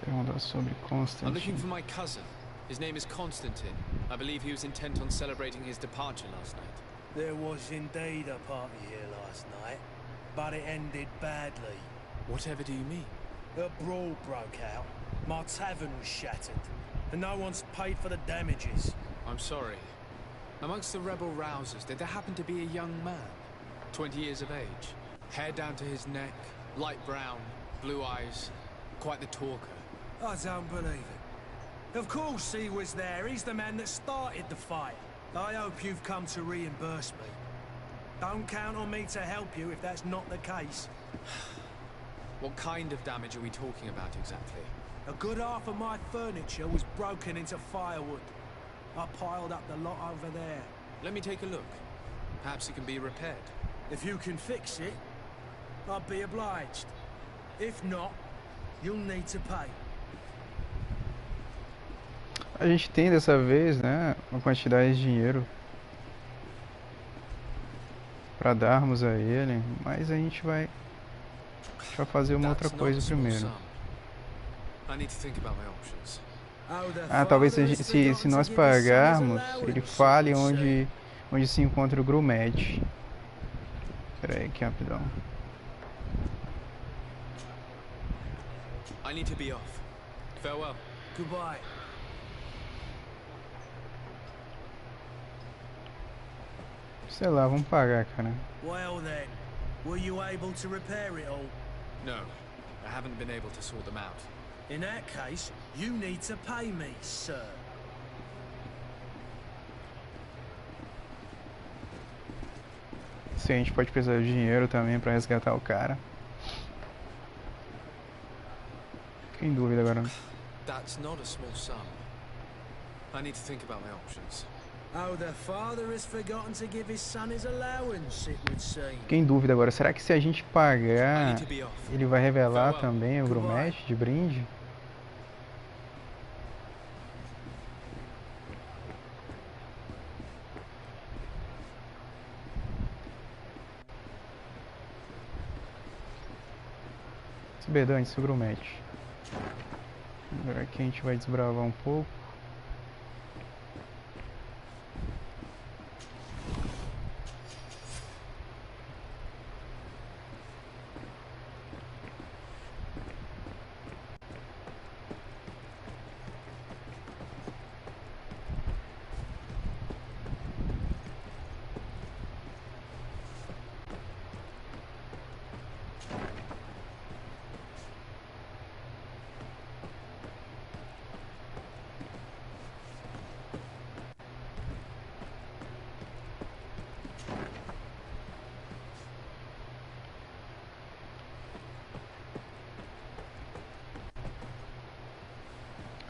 Perguntar sobre I'm looking Constantine. for my cousin. His name is Constantine. I believe he was intent on celebrating his departure last night. There was indeed a party here last night, but it ended badly. Whatever do you mean? A brawl broke out. My tavern was shattered, and no one's paid for the damages. I'm sorry. Amongst the rebel rousers, did there happen to be a young man? 20 years of age. Hair down to his neck, light brown, blue eyes. Quite the talker. I don't believe it. Of course he was there. He's the man that started the fight. I hope you've come to reimburse me. Don't count on me to help you if that's not the case. What kind of damage are we talking about exactly? A good half of my furniture was broken into firewood. I piled up the lot over there. Let me take a look. Perhaps it can be repaired. If you can fix it, I'll be obliged. If not, you'll need to pay. A gente tem dessa vez, né, uma quantidade de dinheiro para darmos a ele, mas a gente vai fazer uma outra coisa primeiro. Ah, talvez se nós pagarmos, ele fale onde se encontra o grumete. Espera aí, que rapidão. I need to be off. Farewell. Goodbye. Sei lá, vamos pagar, cara. Well then, were you able to repair it all? No, I haven't been able to sort them out. In that case, you need to pay me, sir. Se a gente pode precisar de dinheiro também para resgatar o cara. Fiquei em dúvida agora. That's not a small sum. I need to think about my options. Oh, the father has forgotten to give his son his allowance, it would seem. Fiquei em dúvida agora. Será que se a gente pagar, ele vai revelar também o grumete de brinde? Antes do grumete. Agora aqui a gente vai desbravar um pouco.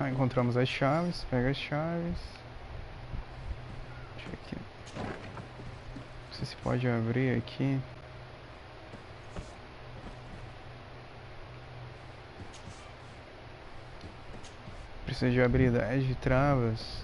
Ah, encontramos as chaves, pega as chaves. Deixa aqui. Não sei se pode abrir aqui. Precisa de habilidade de travas.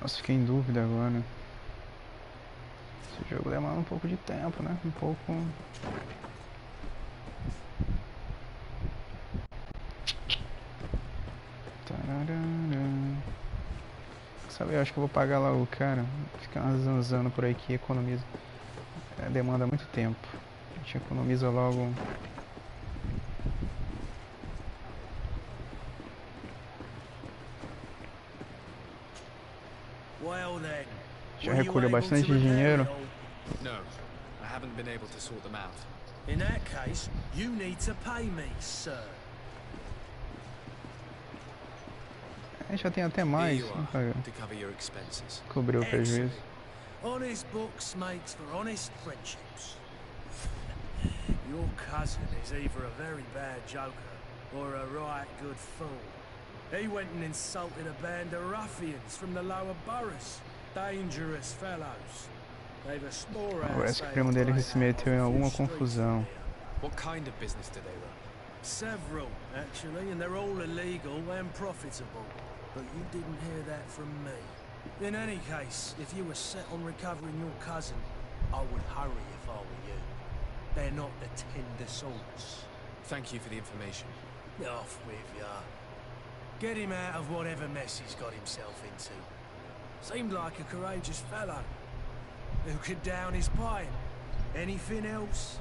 Nossa, fiquei em dúvida agora. Esse jogo demora um pouco de tempo, né? Um pouco... Sabe, eu acho que eu vou pagar lá o cara. Ficar zanzando por aí que economiza. Demanda muito tempo. A gente economiza logo... Já recolheu bastante dinheiro. No, I haven't been able to sort them out. In that case, you need to pay me, sir. A gente já tem até Here mais, you vamos are, pagar. to cover your expenses. Cobrir o prejuízo. Excellent. Honest books makes for honest friendships. Your cousin is either a very bad joker or a right good fool. He went and insulted a band of ruffians from the lower boroughs. Dangerous fellows. They've a storehouse. Parece que o primo dele se meteu em alguma confusão. What kind of business do they run? Several, actually, and they're all illegal and profitable. But you didn't hear that from me. In any case, if you were set on recovering your cousin, I would hurry if I were you. They're not the tender sorts. Thank you for the information. Off with ya. Get him out of whatever mess he's got himself into. Seemed like a courageous fellow. Who could down his pint? Anything else?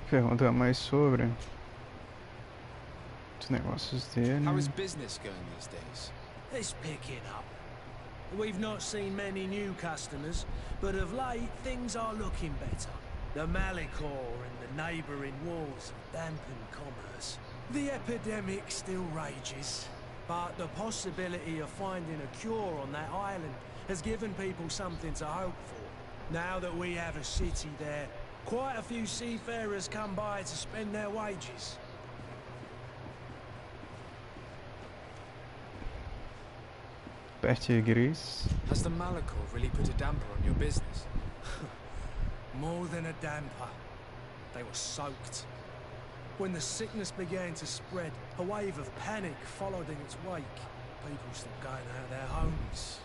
Pergunta mais sobre os negócios dele. How is business going these days? It's picking up. We've not seen many new customers, but of late things are looking better. The Malicor and the neighbouring wars have dampened commerce. The epidemic still rages, but the possibility of finding a cure on that island has given people something to hope for. Now that we have a city there, quite a few seafarers come by to spend their wages. Parte gris. Has the Malachor really put a damper on your business? More than a damper. They were soaked. When the sickness began to spread, a wave of panic followed in its wake. People stopped going out of their homes.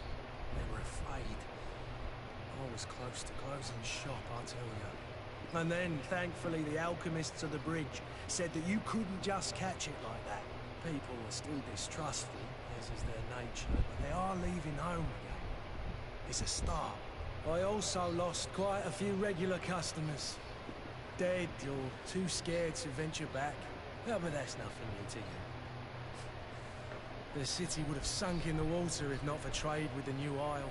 They were afraid. I was close to closing shop, I tell you. And then, thankfully, the alchemists of the bridge said that you couldn't just catch it like that. People are still distrustful, as is their nature, but they are leaving home again. It's a start. I also lost quite a few regular customers. Dead or too scared to venture back. Oh, but that's nothing new to you. The city would have sunk in the water if not for trade with the new isle.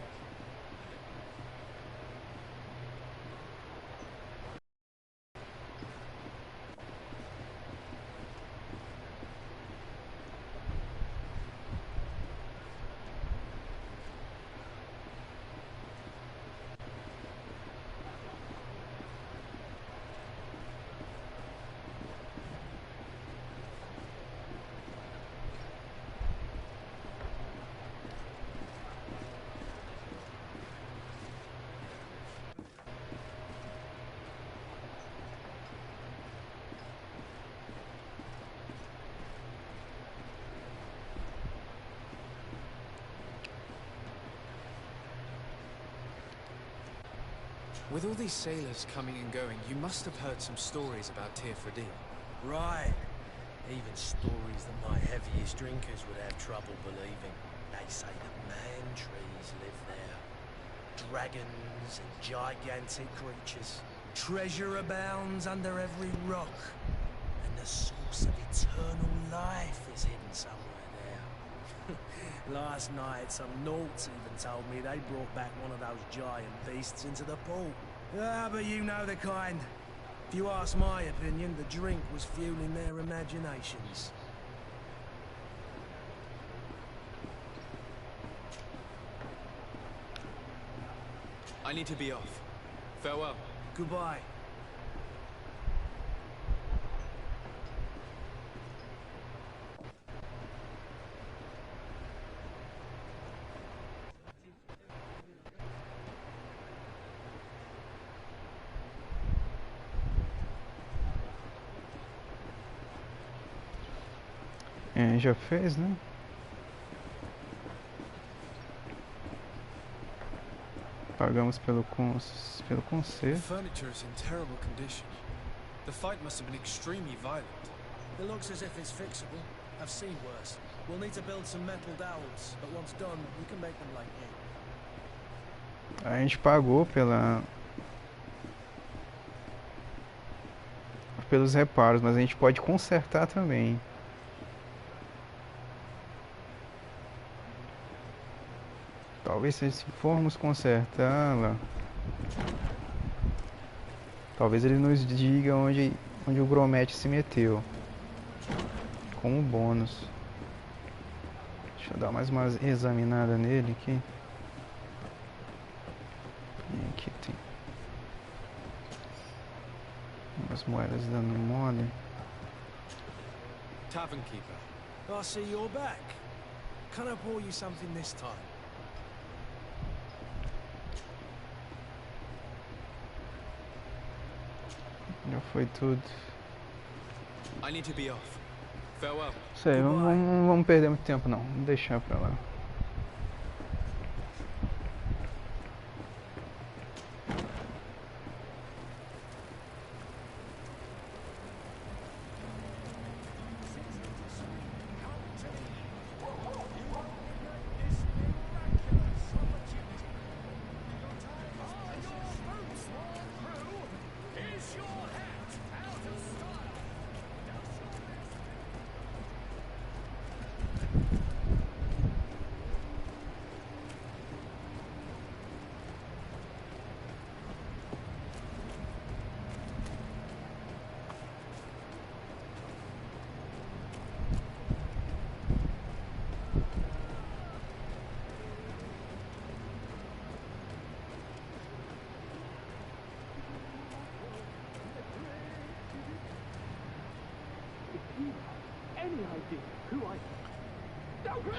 With all these sailors coming and going, you must have heard some stories about Tirfadil. Right. Even stories that my heaviest drinkers would have trouble believing. They say that man-trees live there. Dragons and gigantic creatures. Treasure abounds under every rock. And the source of eternal life is hidden somewhere there. Last night, some Nauts even told me they brought back one of those giant beasts into the pool. Ah, but you know the kind. If you ask my opinion, the drink was fueling their imaginations. I need to be off. Farewell. Goodbye. É, já fez, né? Pagamos pelo The conserto. furniture is in terrible condition. The fight must have been extremely violent. It looks as if it's fixable. I've seen worse. We'll need to build some metal dowels, but once done, we can make them like new. A gente pagou pelos reparos, mas a gente pode consertar também. Talvez se formos consertá-la, talvez ele nos diga onde o Gromete se meteu, como bônus. Deixa eu dar mais uma examinada nele aqui. E aqui tem umas moedas dando mole. Tavern keeper. I see you're back. Can I pour you something this time? Já foi tudo. I need to be off. Farewell. Isso aí, não vamos perder muito tempo não. Vamos deixar pra lá.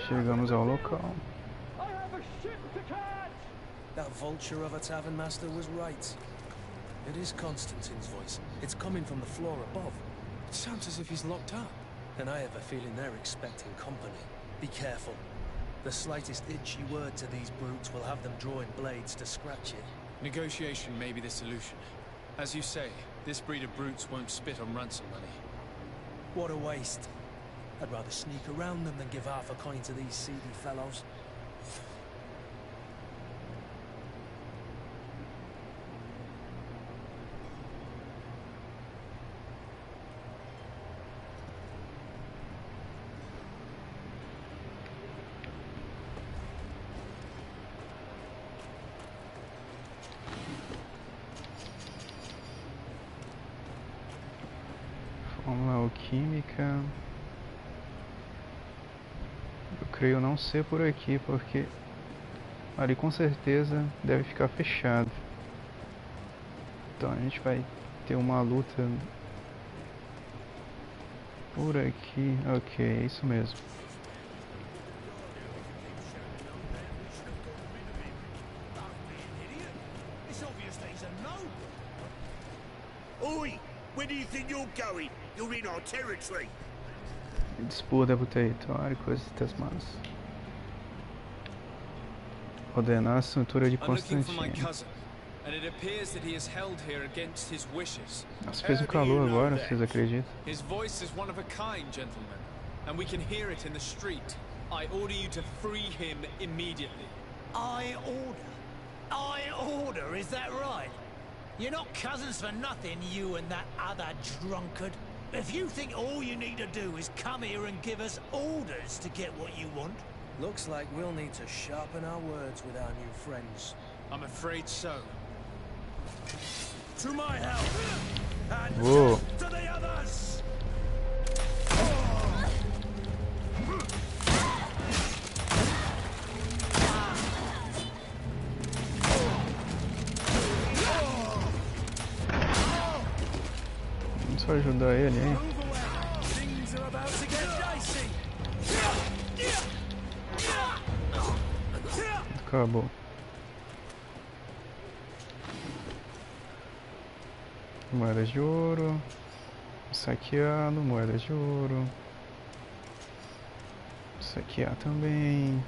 Chegamos ao local. That vulture of a tavern master was right. It is Constantine's voice. It's coming from the floor above. It sounds as if he's locked up. And I have a feeling they're expecting company. Be careful. The slightest itchy word to these brutes will have them drawing blades to scratch it. Negotiation may be the solution. As you say, this breed of brutes won't spit on ransom money. What a waste. I'd rather sneak around them than give half a coin to these seedy fellows. Fórmula alquímica. Eu creio não ser por aqui, porque ali com certeza deve ficar fechado. Então a gente vai ter uma luta por aqui. Ok, é isso mesmo. Oi! Where do you think you're going? You're in our territory. Disputa por território, coisas das malas. Ordenar a estrutura de Constantino. Nossa, fez um calor agora, vocês acreditam? His voice is one of a kind, gentlemen, and we can hear it in the street. I order you to free him immediately. I order, is that right? You're not cousins for nothing, you and that other drunkard. If you think all you need to do is come here and give us orders to get what you want... Looks like we'll need to sharpen our words with our new friends. I'm afraid so. To my help! And Whoa. to the others! Vamos só ajudar ele, hein? Things are about to get dicey! Acabou. Moedas de ouro. Saqueado, moedas de ouro. Saquear também.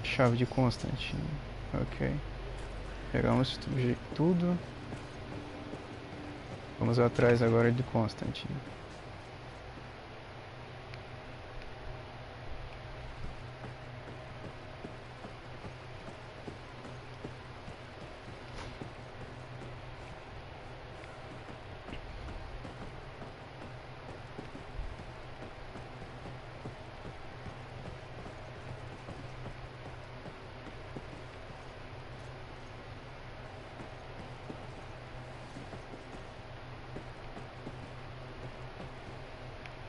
Chave de Constantino. Ok. Pegamos tudo. Vamos atrás agora de Constantino.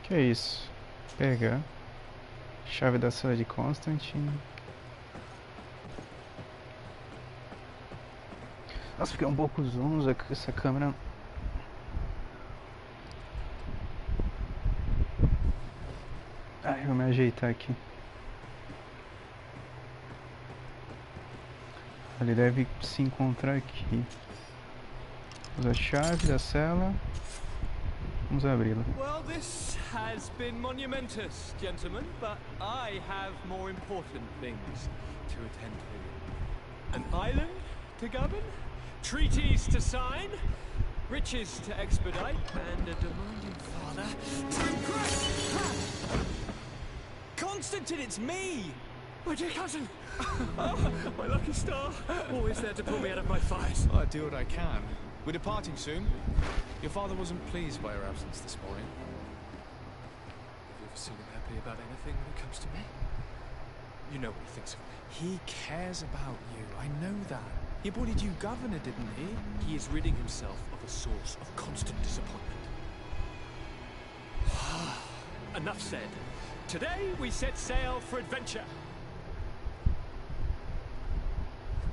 Que é isso? Pegar. Chave da cela de Constantine. Nossa, fiquei um pouco zonzo com essa câmera. Ai, vou me ajeitar aqui. Ele deve se encontrar aqui. Usa a chave da cela. Vamos abri-la. Well, this has been monumentous, gentlemen, but I have more important things to attend to. An island to govern, treaties to sign, riches to expedite, and a demanding father to impress. Constantine, it's me! My dear cousin! Oh, my lucky star! Always there to pull me out of my fight. Well, I do what I can. We're departing soon. Your father wasn't pleased by your absence this morning. Have you ever seen him happy about anything when it comes to me? You know what he thinks of me. He cares about you. I know that. He appointed you governor, didn't he? He is ridding himself of a source of constant disappointment. Enough said. Today we set sail for adventure.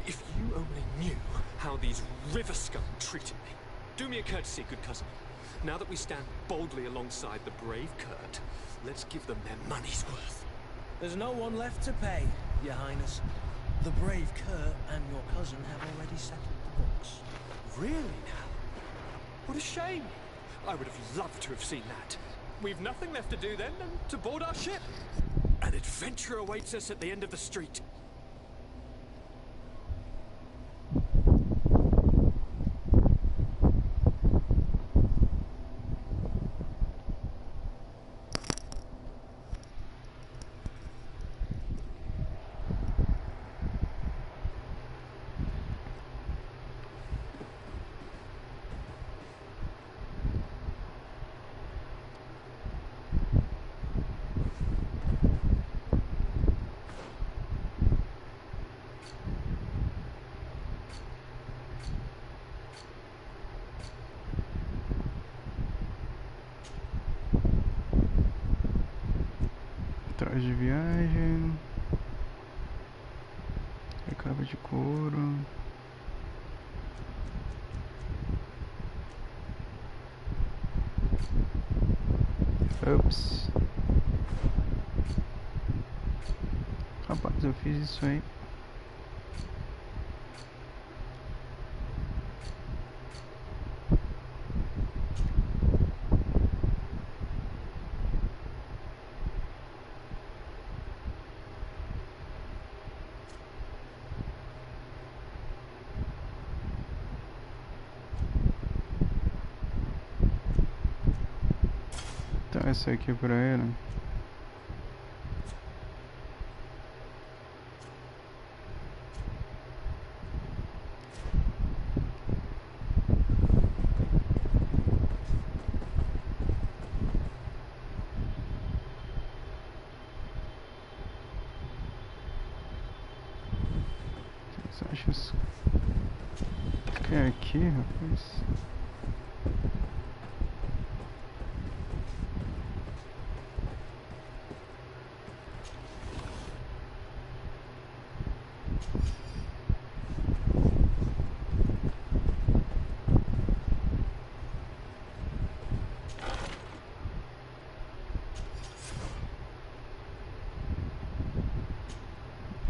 If you only knew how these river scum treated me. Do me a courtesy, good cousin. Now that we stand boldly alongside the brave Kurt, let's give them their money's worth. There's no one left to pay, Your Highness. The brave Kurt and your cousin have already settled the books. Really now? What a shame. I would have loved to have seen that. We've nothing left to do then than to board our ship. An adventure awaits us at the end of the street. Traje de viagem. Recaba de couro. Ups. Rapaz, eu fiz isso aí. Então essa aqui é pra ele. Você acha isso? Que é aqui, rapaz?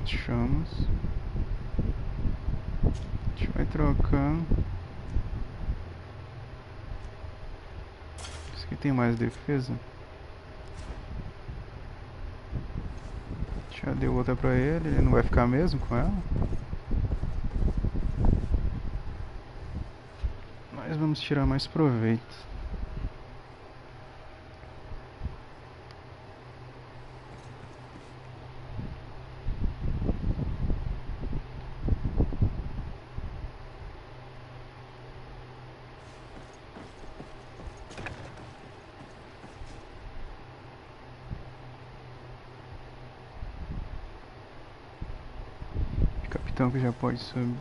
Chamas. A gente vai trocando. Esse aqui tem mais defesa. Já deu outra pra ele não vai ficar mesmo com ela. Mas vamos tirar mais proveito. Capitão que já pode subir.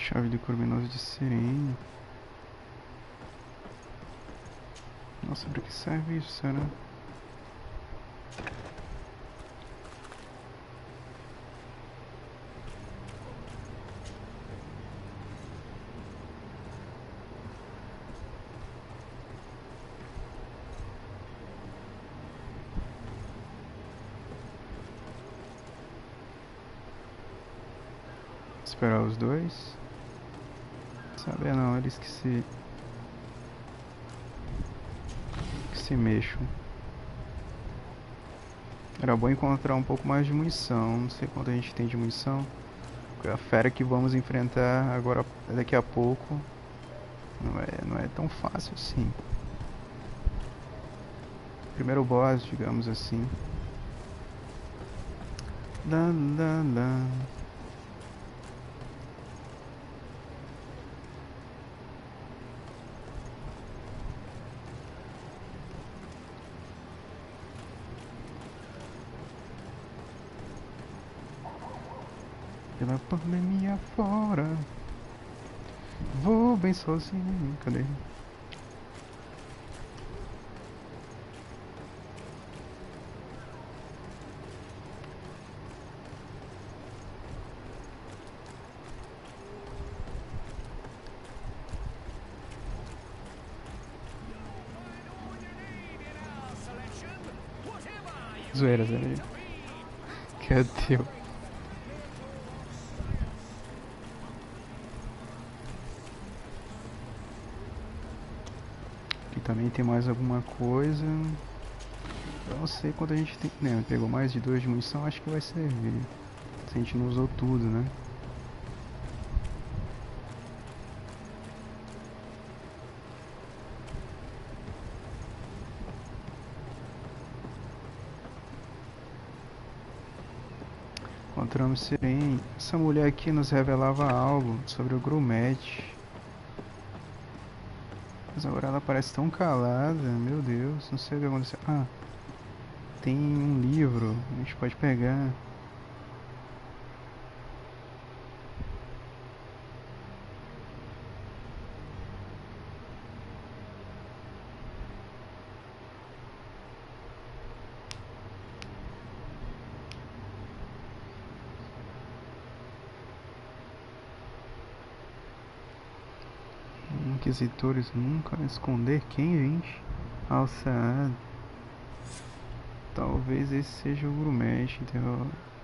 Chave de criminoso de sirene. Nossa, pra que serve isso, será? Esperar os dois. Saber não, eles que se mexam. Era bom encontrar um pouco mais de munição. Não sei quanto a gente tem de munição. A fera que vamos enfrentar agora, daqui a pouco, não é tão fácil assim. Primeiro boss, digamos assim. Pela pandemia fora, vou bem sozinho. Cadê? Zoeira, zoeira. Cadê? Também tem mais alguma coisa. Eu não sei quanto a gente tem. Né, pegou mais de 2 de munição, acho que vai servir. Se a gente não usou tudo, né? Encontramos Sirene. Essa mulher aqui nos revelava algo sobre o grumete. Mas agora ela parece tão calada, meu Deus, não sei o que aconteceu. Ah, tem um livro, a gente pode pegar. Inquisitores nunca esconder quem, gente? Alçado. Talvez esse seja o grumete.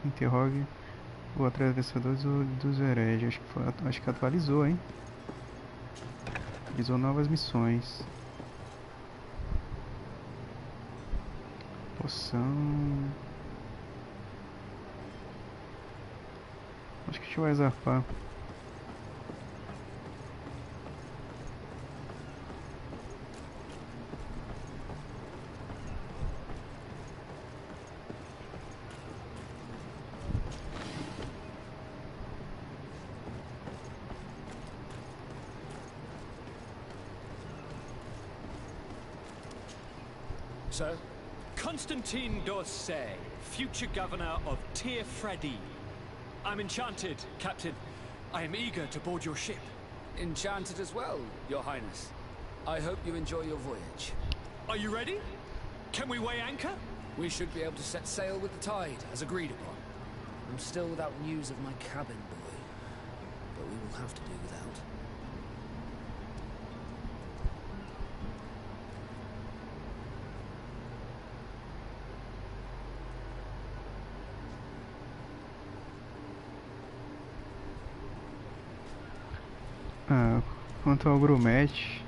Interrogue o atravessador dos hereges. Acho que atualizou, hein? Atualizou novas missões. Poção. Acho que a gente vai zarpar. So, Constantine d'Orsay, future governor of Tir-Fredi. I'm enchanted, Captain. I am eager to board your ship. Enchanted as well, Your Highness. I hope you enjoy your voyage. Are you ready? Can we weigh anchor? We should be able to set sail with the tide, as agreed upon. I'm still without news of my cabin boy, but we will have to do without. Quanto ao grumete,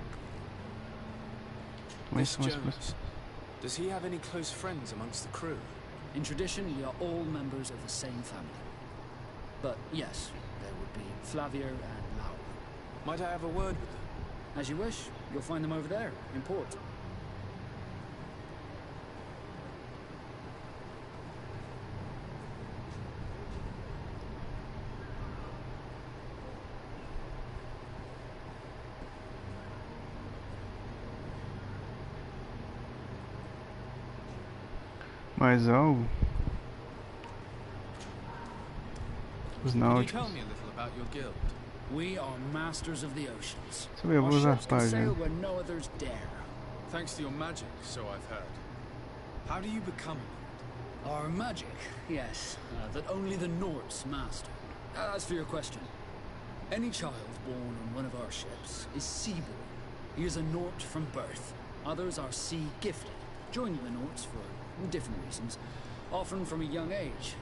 Miss Jones, does he have any close friends amongst the crew? In tradition, we are all members of the same family. But yes, there would be Flavier and Laura. Might I have a word with them? As you wish. You'll find them over there, in port. Mais algo? Os Can you náuticos. tell me a little about your guild? We are masters of the oceans. Deixa eu ver, eu Our vou usar ships can página. sail where no others dare. Thanks to your magic, so I've heard. How do you become it? Our magic, yes, that only the Nords master. As for your question, any child born on one of our ships is seaborn. He is a Nort from birth. Others are sea-gifted, joining the Nords for different reasons, often from a young age.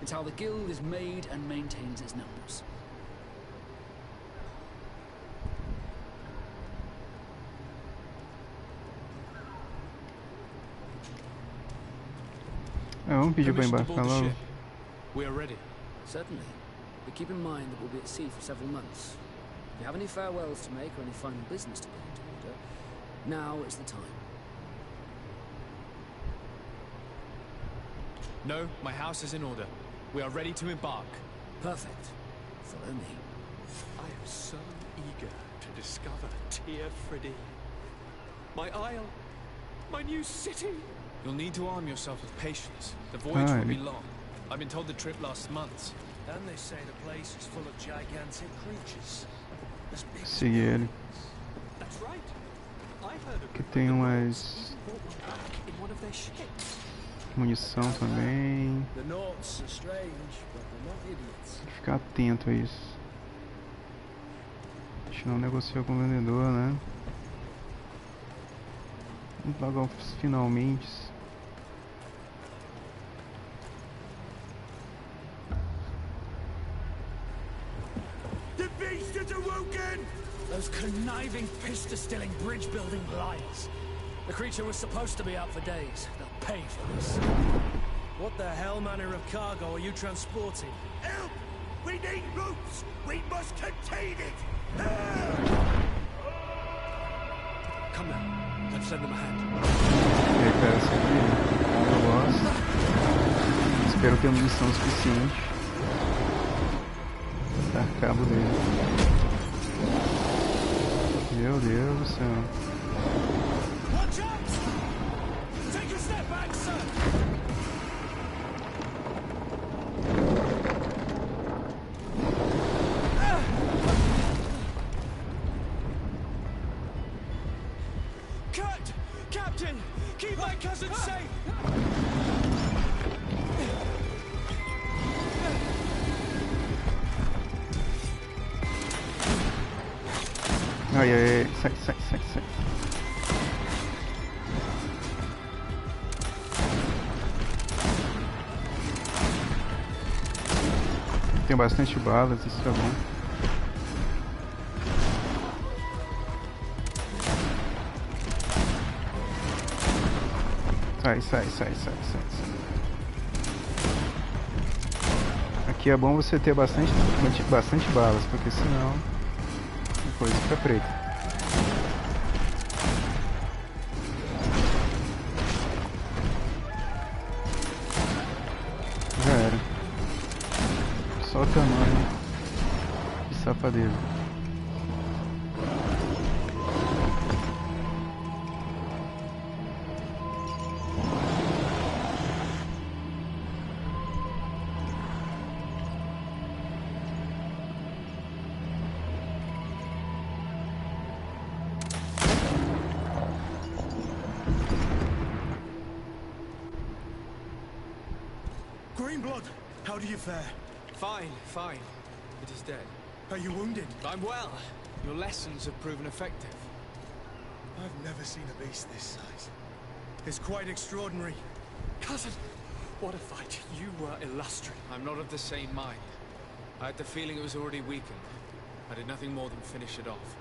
It's how the guild is made and maintains its numbers. Vamos pedir pra Permission to embarcar board the logo. ship. We are ready. Certainly. But keep in mind that we'll be at sea for several months. If you have any farewells to make or any final business to put into order, now is the time. No, my house is in order. We are ready to embark. Perfect. Follow me. I am so eager to discover Tear Freddy. My isle, my new city. You'll need to arm yourself with patience. The voyage will be long. I've been told the trip lasts months. And they say the place is full of gigantic creatures. As big as Seguir ele. That's right. I heard of Aqui tem umas brought one back in one of their ships. munição também. The Nords are strange, but they're not idiots. Tem que ficar atento a isso. A gente não negociou com o vendedor, né? Vamos pagar os finalmente. The beast has awoken! Those conniving, pista-stilling, bridge-building liars. The creature was supposed to be out for days. They'll pay for this. What the hell manner of cargo are you transporting? Help! We need ropes! We must contain it! Come now, let's lend them a hand. E aí, cara, esse aqui eu gosto. Espero ter munição suficiente pra dar cabo dele. Meu Deus do céu. Watch out! Take a step back, sir! Cut! Captain! Keep my cousin safe! Ai, ai, ai, sai, sai, sai, sai. Tem bastante balas, isso é bom. Sai, sai, sai, sai, sai, sai. Aqui é bom você ter bastante balas, porque senão a coisa fica preta. Já era. Só o tamanho de safadeza. Greenblood, how do you fare? Fine, fine. It is dead. Are you wounded? I'm well. Your lessons have proven effective. I've never seen a beast this size. It's quite extraordinary. Cousin, what a fight. You were illustrious. I'm not of the same mind. I had the feeling it was already weakened. I did nothing more than finish it off.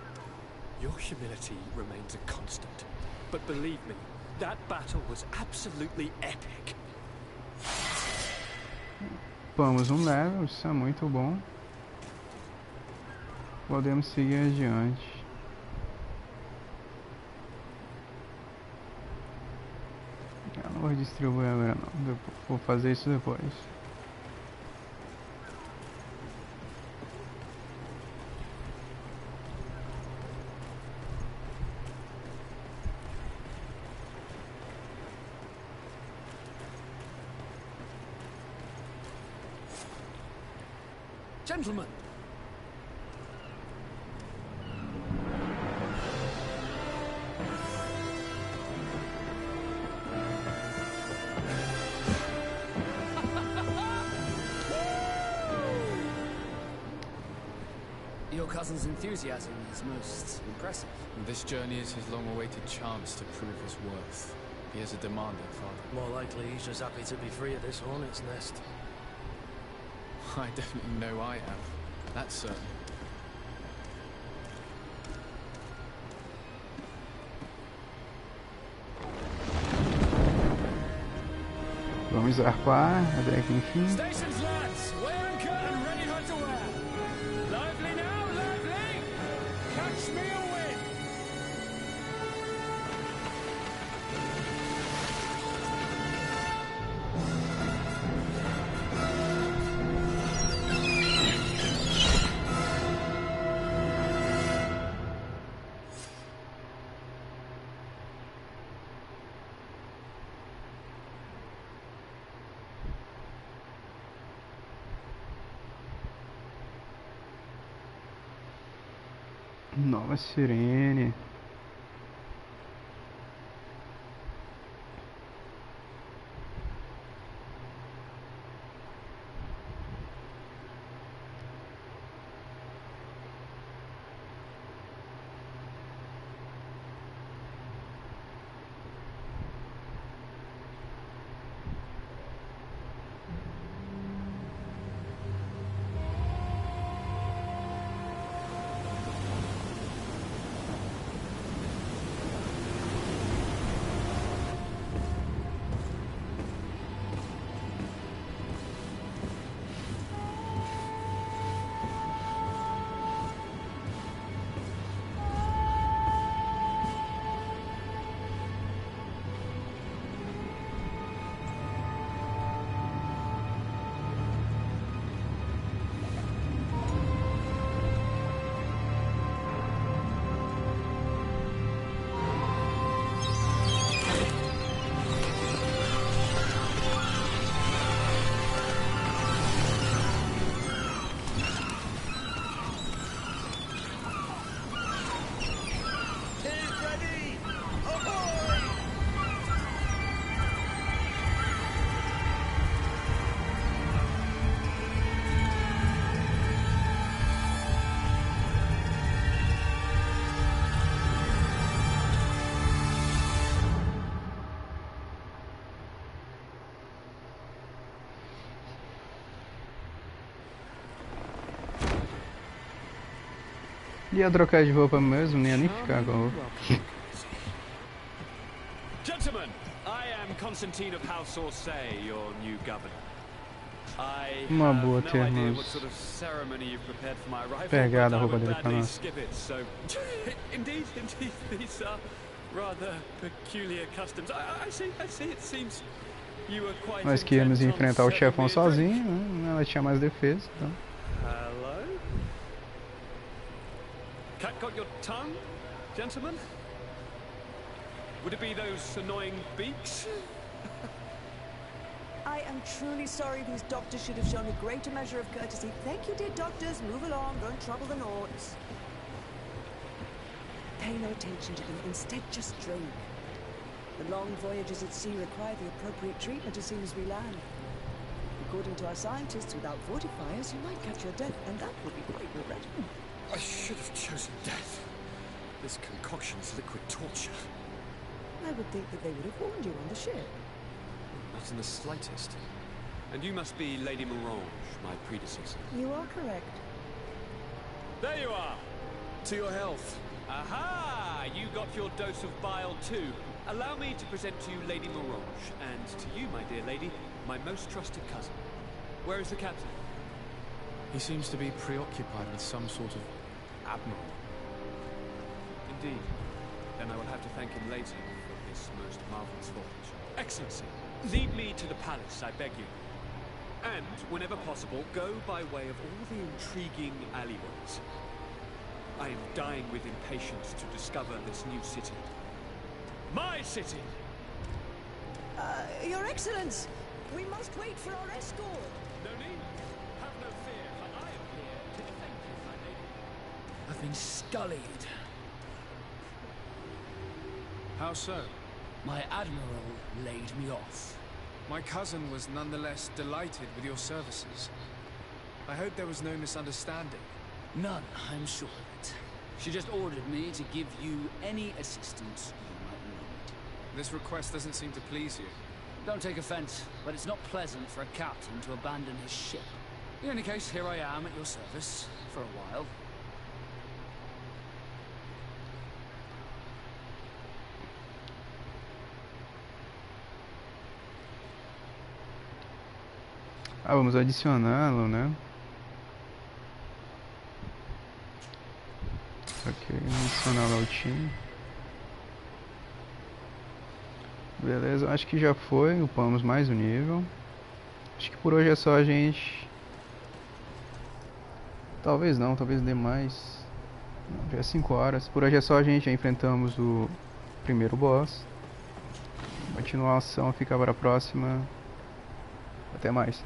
Your humility remains a constant. But believe me, that battle was absolutely epic. Vamos um level, isso é muito bom. Podemos seguir adiante. Eu não vou distribuir agora não, vou fazer isso depois. Gentlemen, Your cousin's enthusiasm is most impressive. This journey is his long-awaited chance to prove his worth. He has a demanding father. More likely he's just happy to be free of this hornet's nest. I definitely know I am. That's certain. Vamos zarpar até aqui enfim. Stations, lads! Wear anchor and ready her to wear. Lively now, lively! Catch me a wind! Nova sirene. Ia trocar de roupa mesmo, nem ia nem ficar com a roupa. Gentlemen, I am Constantine of House Orsay, your new governor. I Uma have boa no idea termos what sort of ceremony you've prepared for my arrival, pegado but a I roupa would dele pra gladly nós. skip it, so... indeed, these are rather peculiar customs. I see, it seems you were quite Nós que íamos intent on enfrentar o serving chefão me a drink. sozinho, né? Ela tinha mais defesa, então. Hello? Cat got your tongue, gentlemen? Would it be those annoying beaks? I am truly sorry these doctors should have shown a greater measure of courtesy. Thank you, dear doctors. Move along, don't trouble the Nords. Pay no attention to them. Instead, just drink. The long voyages at sea require the appropriate treatment as soon as we land. According to our scientists, without fortifiers, you might catch your death, and that would be quite regrettable. I should have chosen death. This concoction is liquid torture. I would think that they would have warned you on the ship. Not in the slightest. And you must be Lady Morange, my predecessor. You are correct. There you are! To your health. Aha! You got your dose of bile too. Allow me to present to you Lady Morange, and to you, my dear lady, my most trusted cousin. Where is the captain? He seems to be preoccupied with some sort of admiral. Indeed. Then I will have to thank him later for this most marvelous voyage. Excellency, lead me to the palace, I beg you. And, whenever possible, go by way of all the intriguing alleyways. I am dying with impatience to discover this new city. My city! Your Excellence! We must wait for our escort! No need. Have no fear, for I am here to defend you, my lady. I've been scullied. How so? My admiral laid me off. My cousin was nonetheless delighted with your services. I hope there was no misunderstanding. None, I'm sure of it. She just ordered me to give you any assistance you might need. This request doesn't seem to please you. Don't take offense, but it's not pleasant for a captain to abandon his ship. In any case, here I am at your service, for a while. Ah, vamos adicioná-lo, né? Ok, adicioná-lo ao time. Beleza, acho que já foi, upamos mais um nível. Acho que por hoje é só a gente. Talvez não, talvez dê mais. Não, já é 5 horas. Por hoje é só a gente, já enfrentamos o primeiro boss. Continuação fica para a próxima. Até mais.